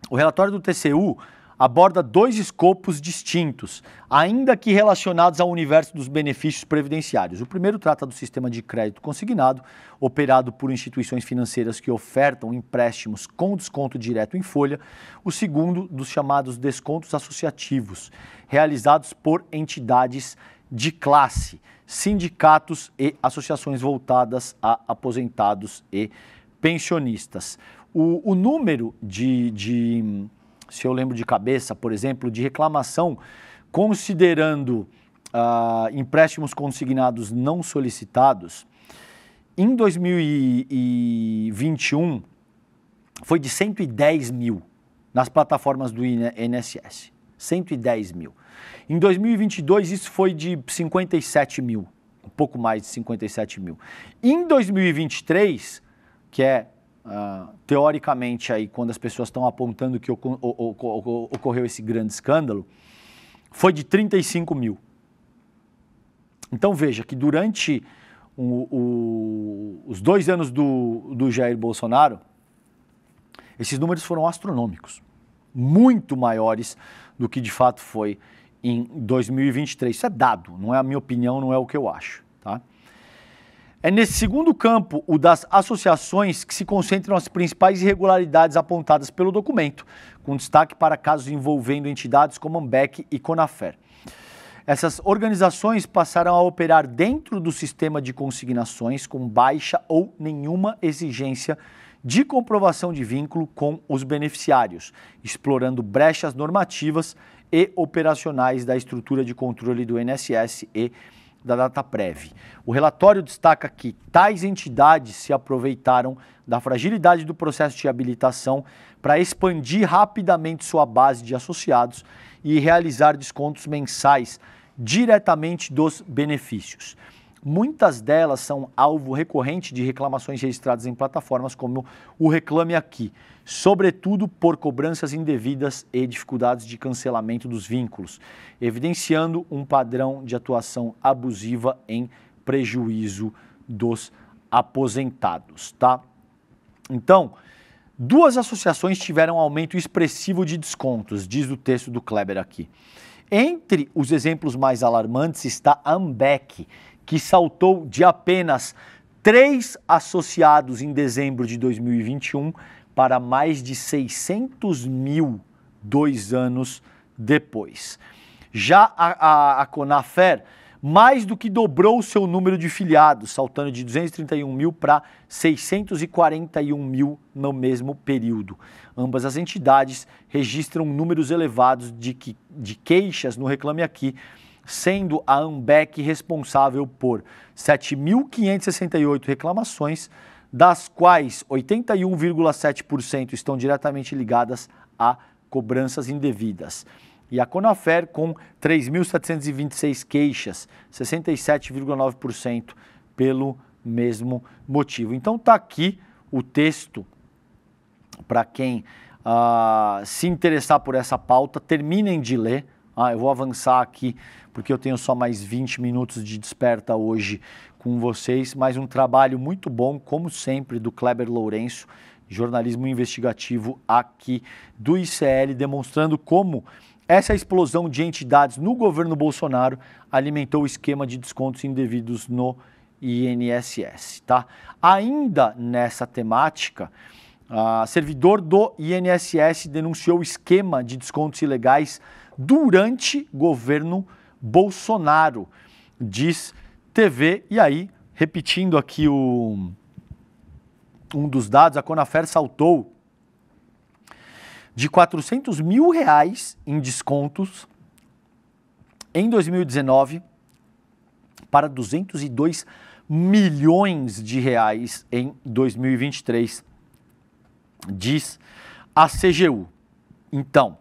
S1: O relatório do TCU aborda 2 escopos distintos, ainda que relacionados ao universo dos benefícios previdenciários. O primeiro trata do sistema de crédito consignado, operado por instituições financeiras que ofertam empréstimos com desconto direto em folha. O segundo, dos chamados descontos associativos, realizados por entidades de classe, sindicatos e associações voltadas a aposentados e pensionistas. O número se eu lembro de cabeça, por exemplo, de reclamação, considerando empréstimos consignados não solicitados, em 2021 foi de 110 mil nas plataformas do INSS. 110 mil. Em 2022 isso foi de 57 mil, um pouco mais de 57 mil. Em 2023, que é teoricamente, aí, quando as pessoas estão apontando que ocorreu esse grande escândalo, foi de 35 mil. Então veja que durante os 2 anos do Jair Bolsonaro, esses números foram astronômicos, muito maiores do que de fato foi em 2023. Isso é dado, não é a minha opinião, não é o que eu acho, tá? É nesse segundo campo, o das associações, que se concentram as principais irregularidades apontadas pelo documento, com destaque para casos envolvendo entidades como Ambec e Conafer. Essas organizações passaram a operar dentro do sistema de consignações com baixa ou nenhuma exigência de comprovação de vínculo com os beneficiários, explorando brechas normativas e operacionais da estrutura de controle do INSS e da Dataprev. O relatório destaca que tais entidades se aproveitaram da fragilidade do processo de habilitação para expandir rapidamente sua base de associados e realizar descontos mensais diretamente dos benefícios. Muitas delas são alvo recorrente de reclamações registradas em plataformas como o Reclame Aqui, sobretudo por cobranças indevidas e dificuldades de cancelamento dos vínculos, evidenciando um padrão de atuação abusiva em prejuízo dos aposentados, tá? Então, 2 associações tiveram aumento expressivo de descontos, diz o texto do Kleber aqui. Entre os exemplos mais alarmantes está a Ambec, que saltou de apenas 3 associados em dezembro de 2021 para mais de 600 mil 2 anos depois. Já a Conafer mais do que dobrou o seu número de filiados, saltando de 231 mil para 641 mil no mesmo período. Ambas as entidades registram números elevados de queixas no Reclame Aqui, sendo a Ambec responsável por 7.568 reclamações, das quais 81,7% estão diretamente ligadas a cobranças indevidas. E a Conafer com 3.726 queixas, 67,9% pelo mesmo motivo. Então está aqui o texto para quem se interessar por essa pauta, terminem de ler. Eu vou avançar aqui porque eu tenho só mais 20 minutos de desperta hoje com vocês, mas um trabalho muito bom, como sempre, do Kleber Lourenço, jornalismo investigativo aqui do ICL, demonstrando como essa explosão de entidades no governo Bolsonaro alimentou o esquema de descontos indevidos no INSS, tá? Ainda nessa temática, servidor do INSS denunciou o esquema de descontos ilegais durante governo Bolsonaro, diz TV. E aí, repetindo aqui um dos dados, a Conafer saltou de 400 mil reais em descontos em 2019 para 202 milhões de reais em 2023, diz a CGU. Então,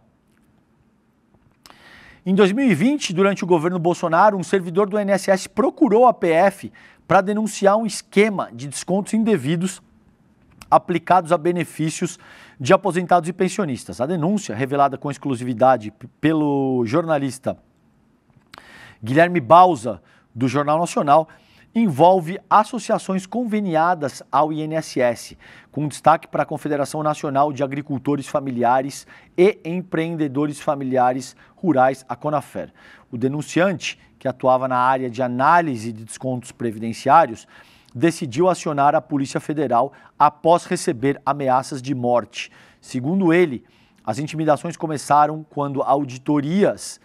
S1: em 2020, durante o governo Bolsonaro, um servidor do INSS procurou a PF para denunciar um esquema de descontos indevidos aplicados a benefícios de aposentados e pensionistas. A denúncia, revelada com exclusividade pelo jornalista Guilherme Bausa, do Jornal Nacional, envolve associações conveniadas ao INSS, com destaque para a Confederação Nacional de Agricultores Familiares e Empreendedores Familiares Rurais, a CONAFER. O denunciante, que atuava na área de análise de descontos previdenciários, decidiu acionar a Polícia Federal após receber ameaças de morte. Segundo ele, as intimidações começaram quando auditorias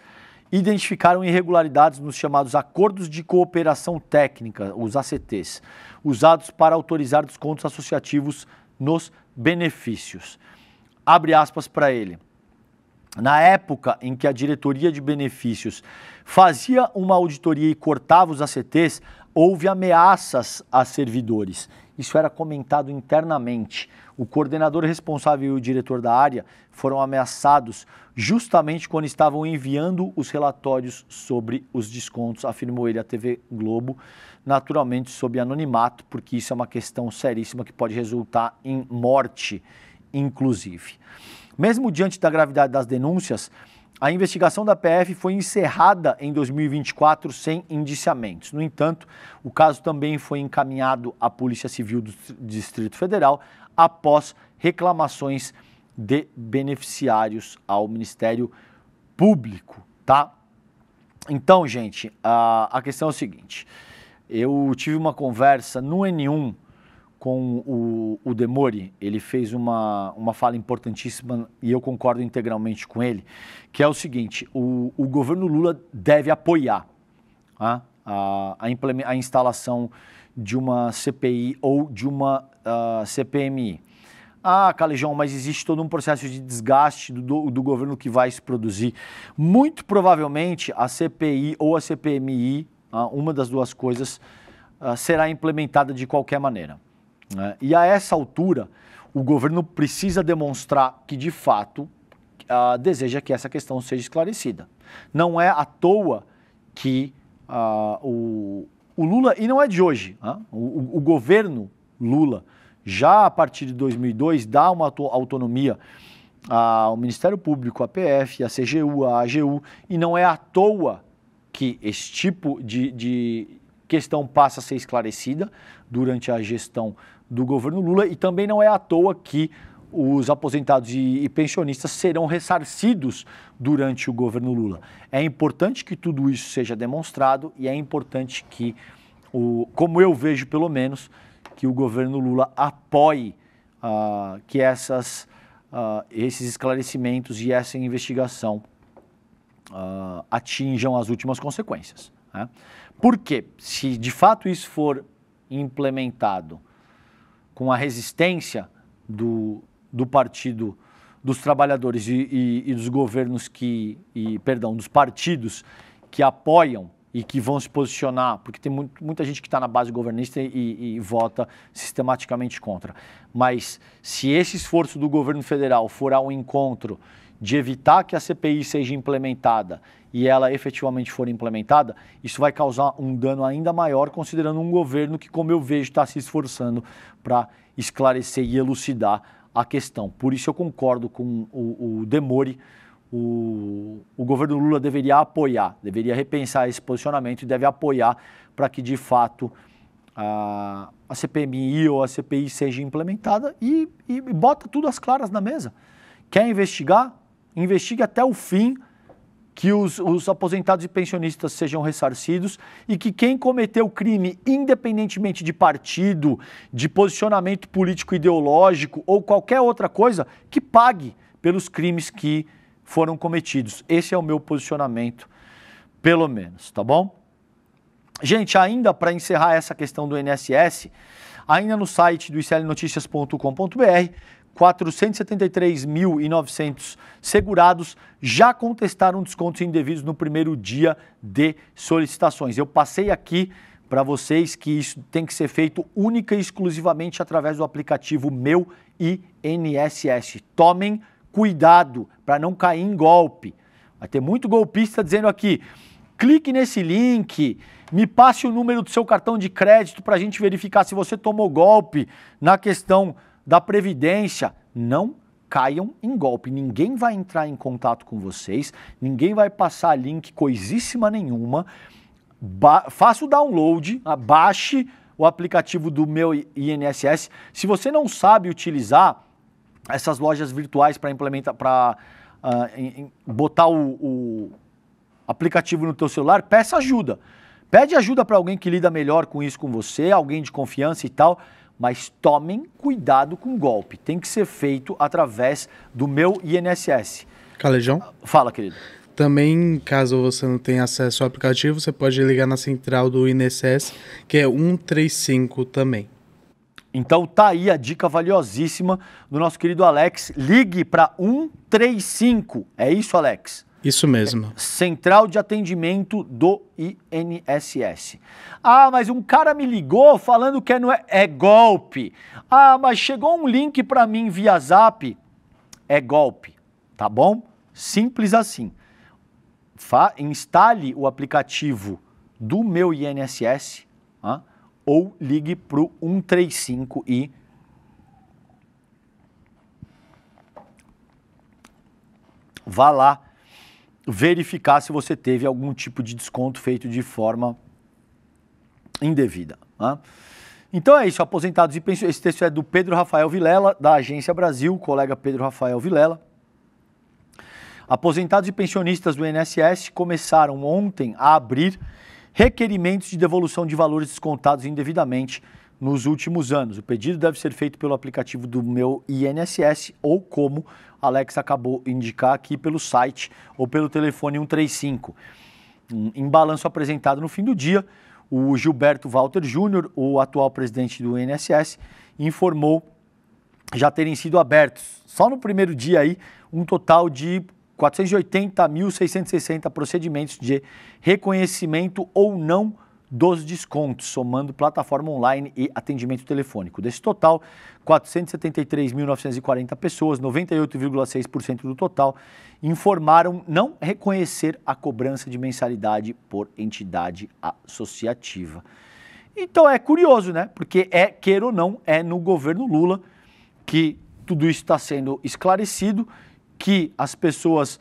S1: identificaram irregularidades nos chamados Acordos de Cooperação Técnica, os ACTs, usados para autorizar descontos associativos nos benefícios. Abre aspas para ele. Na época em que a diretoria de benefícios fazia uma auditoria e cortava os ACTs, houve ameaças a servidores. Isso era comentado internamente. O coordenador responsável e o diretor da área foram ameaçados justamente quando estavam enviando os relatórios sobre os descontos, afirmou ele à TV Globo, naturalmente sob anonimato, porque isso é uma questão seríssima que pode resultar em morte, inclusive. Mesmo diante da gravidade das denúncias, a investigação da PF foi encerrada em 2024 sem indiciamentos. No entanto, o caso também foi encaminhado à Polícia Civil do Distrito Federal após reclamações de beneficiários ao Ministério Público, tá? Então, gente, a questão é o seguinte, eu tive uma conversa no N1 com o Demori, ele fez uma fala importantíssima e eu concordo integralmente com ele, que é o seguinte, o governo Lula deve apoiar a instalação de uma CPI ou de uma CPMI. Ah, Calejão, mas existe todo um processo de desgaste do governo que vai se produzir. Muito provavelmente a CPI ou a CPMI, uma das duas coisas, será implementada de qualquer maneira. E a essa altura, o governo precisa demonstrar que, de fato, deseja que essa questão seja esclarecida. Não é à toa que o Lula, e não é de hoje, o governo Lula, já a partir de 2002, dá uma autonomia ao Ministério Público, à PF, à CGU, à AGU, e não é à toa que esse tipo de questão passa a ser esclarecida durante a gestão do governo Lula, e também não é à toa que os aposentados e pensionistas serão ressarcidos durante o governo Lula. É importante que tudo isso seja demonstrado e é importante que, como eu vejo pelo menos, que o governo Lula apoie que esses esclarecimentos e essa investigação atinjam as últimas consequências. Né? Porque, se de fato isso for implementado com a resistência do Partido dos Trabalhadores e dos governos dos partidos que apoiam e que vão se posicionar, porque tem muita gente que está na base governista e vota sistematicamente contra. Mas se esse esforço do governo federal for ao encontro de evitar que a CPI seja implementada e ela efetivamente for implementada, isso vai causar um dano ainda maior, considerando um governo que, como eu vejo, está se esforçando para esclarecer e elucidar a questão. Por isso eu concordo com o Demori. O governo Lula deveria apoiar, deveria repensar esse posicionamento e deve apoiar para que, de fato, a CPMI ou a CPI seja implementada e bota tudo às claras na mesa. Quer investigar? Investigue até o fim, que os aposentados e pensionistas sejam ressarcidos e que quem cometeu crime, independentemente de partido, de posicionamento político ideológico ou qualquer outra coisa, que pague pelos crimes que foram cometidos. Esse é o meu posicionamento, pelo menos, tá bom? Gente, ainda para encerrar essa questão do INSS, ainda no site do iclnoticias.com.br, 473.900 segurados já contestaram descontos indevidos no primeiro dia de solicitações. Eu passei aqui para vocês que isso tem que ser feito única e exclusivamente através do aplicativo Meu INSS. Tomem cuidado para não cair em golpe. Vai ter muito golpista dizendo aqui, clique nesse link, me passe o número do seu cartão de crédito para a gente verificar se você tomou golpe na questão da Previdência. Não caiam em golpe. Ninguém vai entrar em contato com vocês, ninguém vai passar link coisíssima nenhuma. Faça o download, baixe o aplicativo do Meu INSS. Se você não sabe utilizar essas lojas virtuais para implementar, para botar o aplicativo no teu celular, peça ajuda. Pede ajuda para alguém que lida melhor com isso com você, alguém de confiança e tal, mas tomem cuidado com o golpe. Tem que ser feito através do Meu INSS.
S2: Calejão?
S1: Fala, querido.
S2: Também, caso você não tenha acesso ao aplicativo, você pode ligar na central do INSS, que é 135 também.
S1: Então tá aí a dica valiosíssima do nosso querido Alex. Ligue para 135. É isso, Alex?
S2: Isso mesmo.
S1: Central de Atendimento do INSS. Ah, mas um cara me ligou falando que é golpe. Ah, mas chegou um link para mim via Zap. É golpe, tá bom? Simples assim. Instale o aplicativo do Meu INSS, ou ligue para o 135 e vá lá verificar se você teve algum tipo de desconto feito de forma indevida. Então é isso, aposentados e pensionistas. Esse texto é do Pedro Rafael Vilela, da Agência Brasil, colega Pedro Rafael Vilela. Aposentados e pensionistas do INSS começaram ontem a abrir requerimentos de devolução de valores descontados indevidamente nos últimos anos. O pedido deve ser feito pelo aplicativo do Meu INSS ou, como Alex acabou de indicar aqui, pelo site ou pelo telefone 135. Em balanço apresentado no fim do dia, o Gilberto Walter Júnior, o atual presidente do INSS, informou já terem sido abertos, só no primeiro dia aí, um total de 480.660 procedimentos de reconhecimento ou não dos descontos, somando plataforma online e atendimento telefônico. Desse total, 473.940 pessoas, 98,6% do total, informaram não reconhecer a cobrança de mensalidade por entidade associativa. Então é curioso, né? Porque queira ou não, é no governo Lula que tudo isso está sendo esclarecido, que as pessoas,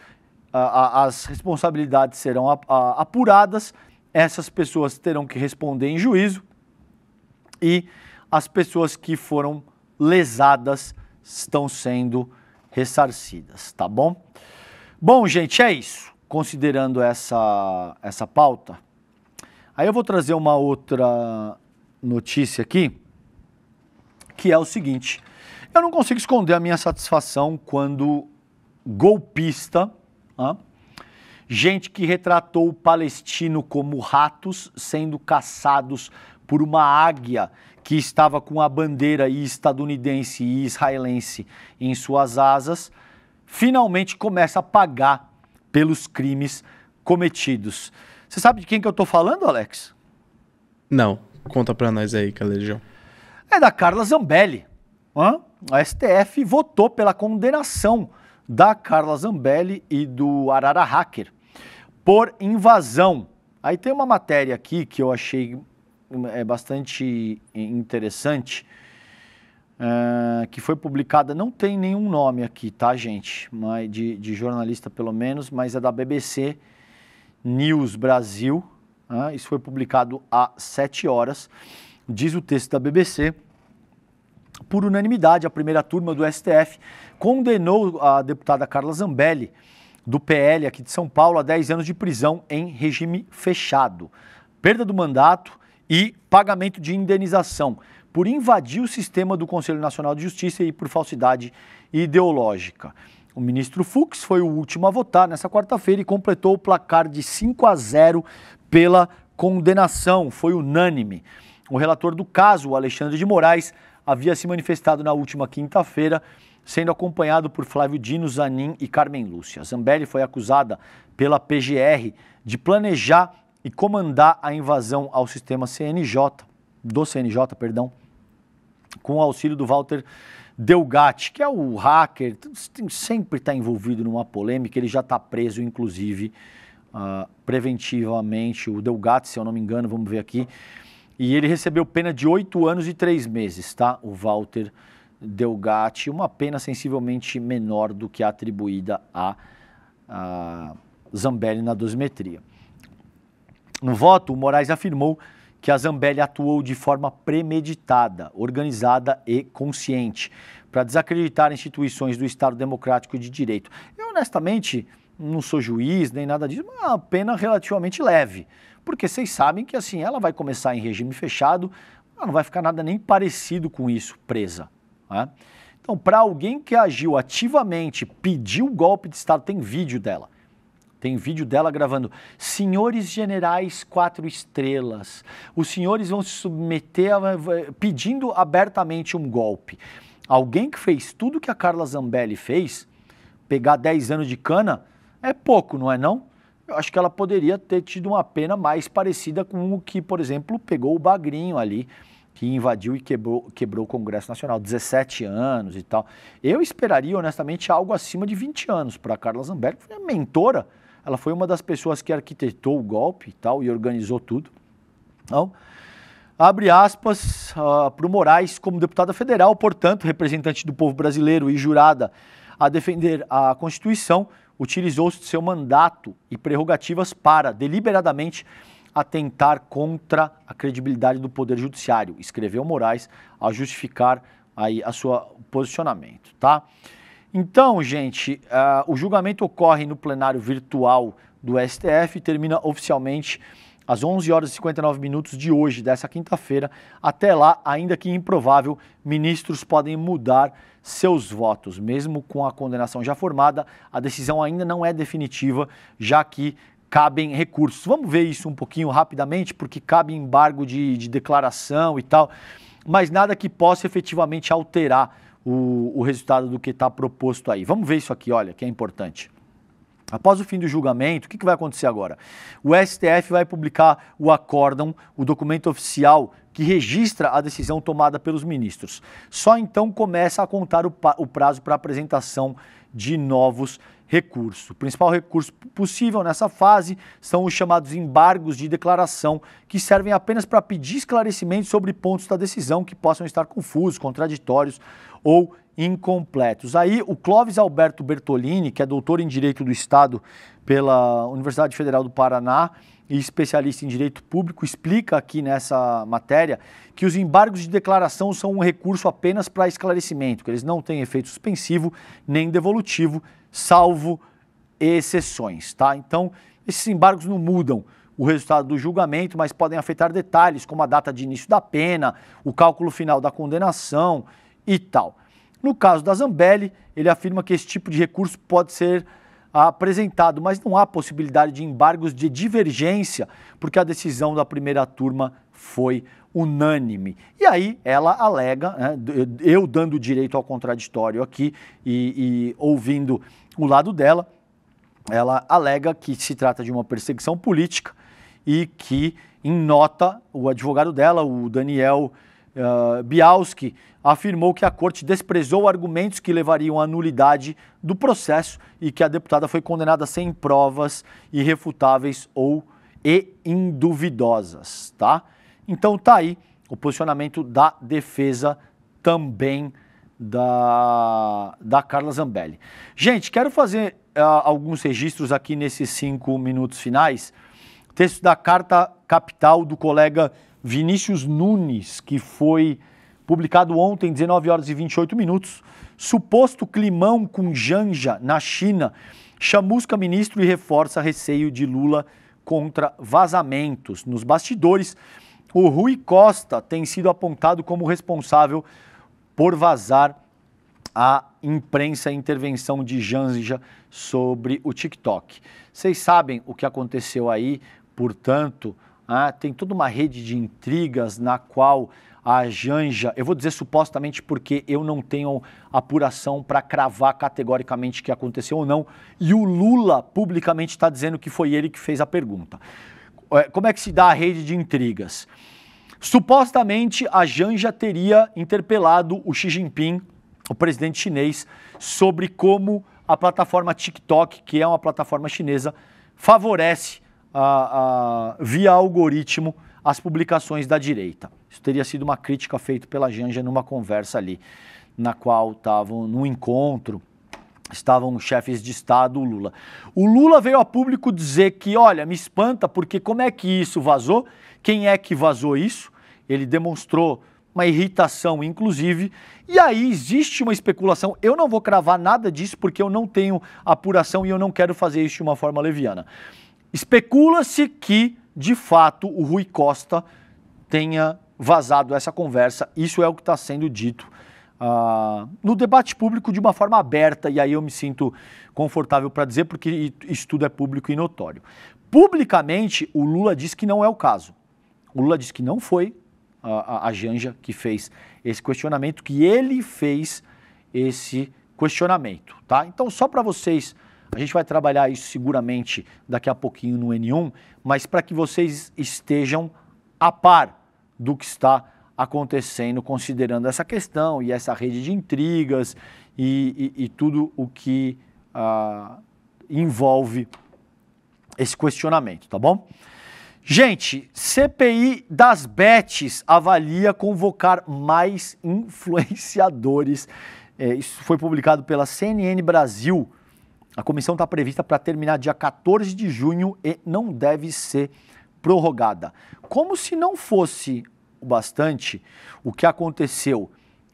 S1: as responsabilidades serão apuradas, essas pessoas terão que responder em juízo e as pessoas que foram lesadas estão sendo ressarcidas, tá bom? Bom, gente, é isso. Considerando essa pauta, aí eu vou trazer uma outra notícia aqui, que é o seguinte: eu não consigo esconder a minha satisfação quando golpista, gente que retratou o palestino como ratos sendo caçados por uma águia que estava com a bandeira estadunidense e israelense em suas asas, finalmente começa a pagar pelos crimes cometidos. Você sabe de quem que eu estou falando, Alex?
S2: Não, conta pra nós aí, Calejão.
S1: É da Carla Zambelli. A STF votou pela condenação da Carla Zambelli e do Arara Hacker por invasão. Aí tem uma matéria aqui que eu achei bastante interessante, que foi publicada, não tem nenhum nome aqui, tá, gente? De jornalista pelo menos, mas é da BBC News Brasil. Isso foi publicado há 7 horas. Diz o texto da BBC: por unanimidade, a primeira turma do STF condenou a deputada Carla Zambelli, do PL aqui de São Paulo, a 10 anos de prisão em regime fechado, perda do mandato e pagamento de indenização por invadir o sistema do Conselho Nacional de Justiça e por falsidade ideológica. O ministro Fux foi o último a votar nessa quarta-feira e completou o placar de 5-0 pela condenação, foi unânime. O relator do caso, o Alexandre de Moraes, havia se manifestado na última quinta-feira, sendo acompanhado por Flávio Dino, Zanin e Carmen Lúcia. Zambelli foi acusada pela PGR de planejar e comandar a invasão ao sistema do CNJ, com o auxílio do Walter Delgatti, que é o hacker, sempre está envolvido numa polêmica, ele já está preso, inclusive, preventivamente, o Delgatti, se eu não me engano, vamos ver aqui, e ele recebeu pena de 8 anos e 3 meses, tá? O Walter Delgatti, uma pena sensivelmente menor do que a atribuída a Zambelli na dosimetria. No voto, o Moraes afirmou que a Zambelli atuou de forma premeditada, organizada e consciente para desacreditar instituições do Estado Democrático de Direito. Eu, honestamente, não sou juiz nem nada disso, mas é uma pena relativamente leve, porque vocês sabem que assim, ela vai começar em regime fechado, ela não vai ficar nada nem parecido com isso, presa. Né? Então, para alguém que agiu ativamente, pediu golpe de Estado, tem vídeo dela. Tem vídeo dela gravando, senhores generais 4 estrelas, os senhores vão se submeter pedindo abertamente um golpe. Alguém que fez tudo que a Carla Zambelli fez, pegar 10 anos de cana, é pouco, não é não? Eu acho que ela poderia ter tido uma pena mais parecida com o que, por exemplo, pegou o Bagrinho ali, que invadiu e quebrou o Congresso Nacional, 17 anos e tal. Eu esperaria, honestamente, algo acima de 20 anos para a Carla Zambelli, que foi a mentora. Ela foi uma das pessoas que arquitetou o golpe e tal, e organizou tudo. Então, abre aspas para o Moraes, como deputada federal, portanto, representante do povo brasileiro e jurada a defender a Constituição, utilizou-se de seu mandato e prerrogativas para, deliberadamente, atentar contra a credibilidade do Poder Judiciário, escreveu Moraes ao justificar aí o seu posicionamento, tá? Então, gente, o julgamento ocorre no plenário virtual do STF e termina oficialmente às 11 horas e 59 minutos de hoje, dessa quinta-feira. Até lá, ainda que improvável, ministros podem mudar seus votos. Mesmo com a condenação já formada, a decisão ainda não é definitiva, já que cabem recursos. Vamos ver isso um pouquinho rapidamente, porque cabe embargo de declaração e tal, mas nada que possa efetivamente alterar o resultado do que está proposto aí. Vamos ver isso aqui, olha, que é importante. Após o fim do julgamento, o que vai acontecer agora? O STF vai publicar o acórdão, o documento oficial que registra a decisão tomada pelos ministros. Só então começa a contar o prazo para apresentação de novos recursos. O principal recurso possível nessa fase são os chamados embargos de declaração, que servem apenas para pedir esclarecimentos sobre pontos da decisão que possam estar confusos, contraditórios ou incompletos. Aí o Clóvis Alberto Bertolini, que é doutor em Direito do Estado pela Universidade Federal do Paraná e especialista em Direito Público, explica aqui nessa matéria que os embargos de declaração são um recurso apenas para esclarecimento, que eles não têm efeito suspensivo nem devolutivo, salvo exceções, tá? Então, esses embargos não mudam o resultado do julgamento, mas podem afetar detalhes como a data de início da pena, o cálculo final da condenação e tal. No caso da Zambelli, ele afirma que esse tipo de recurso pode ser apresentado, mas não há possibilidade de embargos de divergência, porque a decisão da primeira turma foi unânime. E aí ela alega, né, eu dando direito ao contraditório aqui e ouvindo o lado dela, ela alega que se trata de uma perseguição política e que, em nota, o advogado dela, o Daniel Bialski, afirmou que a corte desprezou argumentos que levariam à nulidade do processo e que a deputada foi condenada sem provas irrefutáveis e induvidosas, tá? Então tá aí o posicionamento da defesa também da Carla Zambelli. Gente, quero fazer alguns registros aqui nesses 5 minutos finais. Texto da Carta Capital do colega Vinícius Nunes, que foi publicado ontem, 19 horas e 28 minutos. Suposto climão com Janja na China chamusca ministro e reforça receio de Lula contra vazamentos. Nos bastidores, o Rui Costa tem sido apontado como responsável por vazar a imprensa e intervenção de Janja sobre o TikTok. Vocês sabem o que aconteceu aí, portanto, tem toda uma rede de intrigas na qual a Janja, eu vou dizer supostamente porque eu não tenho apuração para cravar categoricamente que aconteceu ou não, e o Lula publicamente está dizendo que foi ele que fez a pergunta. Como é que se dá a rede de intrigas? Supostamente, a Janja teria interpelado o Xi Jinping, o presidente chinês, sobre como a plataforma TikTok, que é uma plataforma chinesa, favorece, via algoritmo, as publicações da direita. Isso teria sido uma crítica feita pela Janja numa conversa ali, na qual estavam num encontro, estavam chefes de Estado, o Lula. O Lula veio a público dizer que, olha, me espanta, porque como é que isso vazou? Quem é que vazou isso? Ele demonstrou uma irritação, inclusive, e aí existe uma especulação. Eu não vou cravar nada disso, porque eu não tenho apuração e eu não quero fazer isso de uma forma leviana. Especula-se que, de fato, o Rui Costa tenha vazado essa conversa. Isso é o que está sendo dito no debate público de uma forma aberta, e aí eu me sinto confortável para dizer, porque isso tudo é público e notório. Publicamente, o Lula diz que não é o caso. O Lula diz que não foi a Janja que fez esse questionamento, que ele fez esse questionamento, tá? Então, só para vocês, a gente vai trabalhar isso seguramente daqui a pouquinho no N1, mas para que vocês estejam a par do que está acontecendo, considerando essa questão e essa rede de intrigas e tudo o que envolve esse questionamento, tá bom? Gente, CPI das bets avalia convocar mais influenciadores. Isso foi publicado pela CNN Brasil. A comissão está prevista para terminar dia 14 de junho e não deve ser prorrogada. Como se não fosse o bastante, o que aconteceu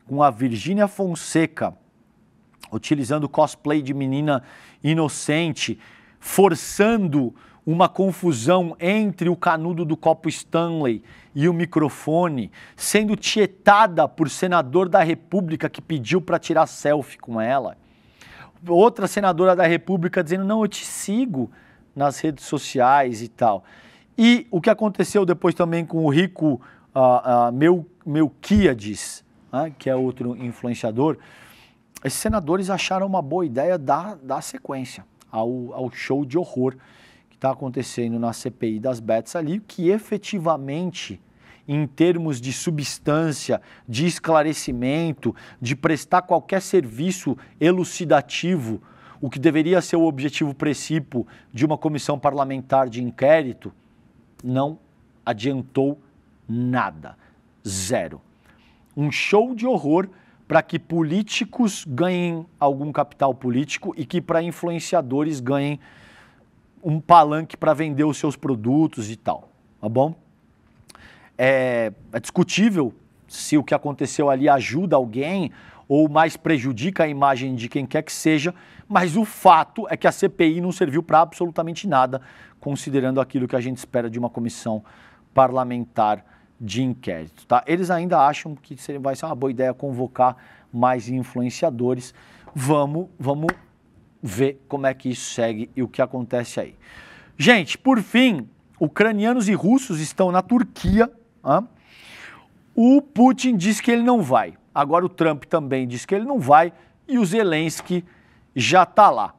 S1: com a Virgínia Fonseca, utilizando cosplay de menina inocente, forçando uma confusão entre o canudo do copo Stanley e o microfone, sendo tietada por senador da República que pediu para tirar selfie com ela. Outra senadora da República dizendo, não, eu te sigo nas redes sociais e tal. E o que aconteceu depois também com o Rico Melquiades, que é outro influenciador, esses senadores acharam uma boa ideia dar sequência ao show de horror que está acontecendo na CPI das bets ali, que efetivamente, em termos de substância, de esclarecimento, de prestar qualquer serviço elucidativo, o que deveria ser o objetivo principal de uma comissão parlamentar de inquérito, não adiantou nada. Zero. Um show de horror para que políticos ganhem algum capital político e que para influenciadores ganhem um palanque para vender os seus produtos e tal, tá bom? É discutível se o que aconteceu ali ajuda alguém ou mais prejudica a imagem de quem quer que seja, mas o fato é que a CPI não serviu para absolutamente nada, considerando aquilo que a gente espera de uma comissão parlamentar de inquérito, tá? Eles ainda acham que vai ser uma boa ideia convocar mais influenciadores. Vamos ver como é que isso segue e o que acontece aí. Gente, por fim, ucranianos e russos estão na Turquia. O Putin diz que ele não vai. Agora o Trump também diz que ele não vai e o Zelensky já está lá.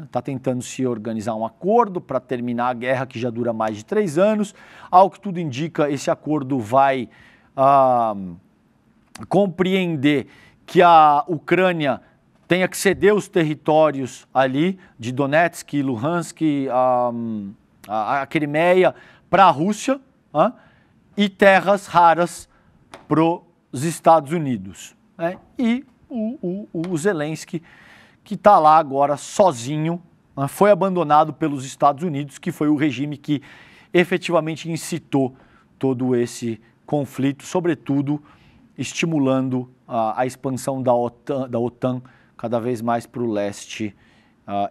S1: Está tentando se organizar um acordo para terminar a guerra que já dura mais de 3 anos. Ao que tudo indica, esse acordo vai compreender que a Ucrânia tenha que ceder os territórios ali de Donetsk, Luhansk, a Crimeia para a Rússia e terras raras para os Estados Unidos. E o Zelensky, que está lá agora sozinho, foi abandonado pelos Estados Unidos, que foi o regime que efetivamente incitou todo esse conflito, sobretudo estimulando a expansão da OTAN cada vez mais para o leste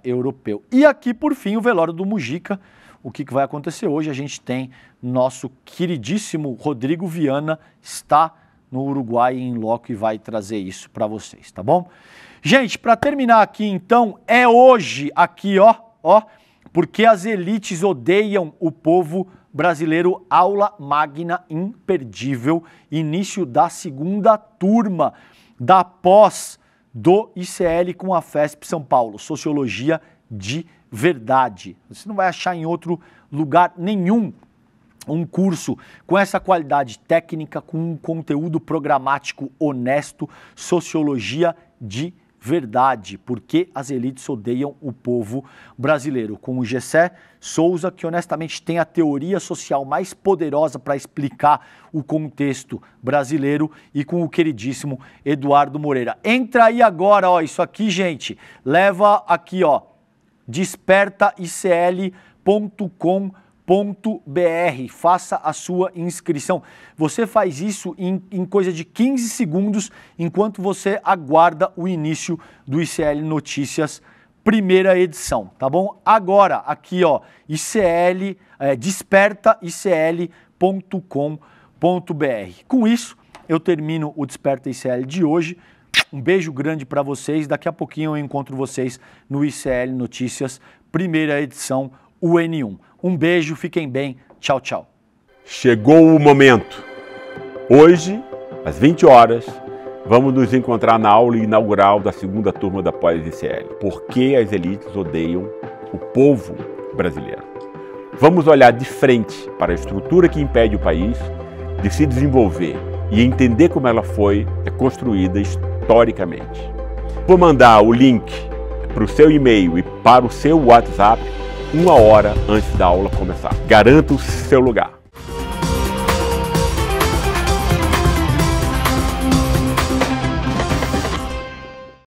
S1: europeu. E aqui, por fim, o velório do Mujica. O que vai acontecer hoje? A gente tem nosso queridíssimo Rodrigo Viana, está no Uruguai em loco e vai trazer isso para vocês, tá bom? Gente, para terminar aqui então, é hoje aqui, ó, porque as elites odeiam o povo brasileiro, aula magna imperdível, início da segunda turma da pós do ICL com a FESP São Paulo, Sociologia de Verdade. Você não vai achar em outro lugar nenhum um curso com essa qualidade técnica, com um conteúdo programático honesto, sociologia de verdade, porque as elites odeiam o povo brasileiro. Com o Gessé Souza, que honestamente tem a teoria social mais poderosa para explicar o contexto brasileiro, e com o queridíssimo Eduardo Moreira. Entra aí agora, ó, isso aqui, gente, leva aqui, ó, despertaicl.com.br, faça a sua inscrição. Você faz isso em coisa de 15 segundos, enquanto você aguarda o início do ICL Notícias, primeira edição, tá bom? Agora, aqui, ó, despertaicl.com.br. Com isso, eu termino o Desperta ICL de hoje. Um beijo grande para vocês. Daqui a pouquinho eu encontro vocês no ICL Notícias, primeira edição, UN1. Um beijo, fiquem bem. Tchau, tchau.
S3: Chegou o momento. Hoje, às 20 horas, vamos nos encontrar na aula inaugural da segunda turma da pós-ICL. Por que as elites odeiam o povo brasileiro? Vamos olhar de frente para a estrutura que impede o país de se desenvolver e entender como ela foi construída historicamente. Vou mandar o link para o seu e-mail e para o seu WhatsApp 1 hora antes da aula começar. Garanta o seu lugar.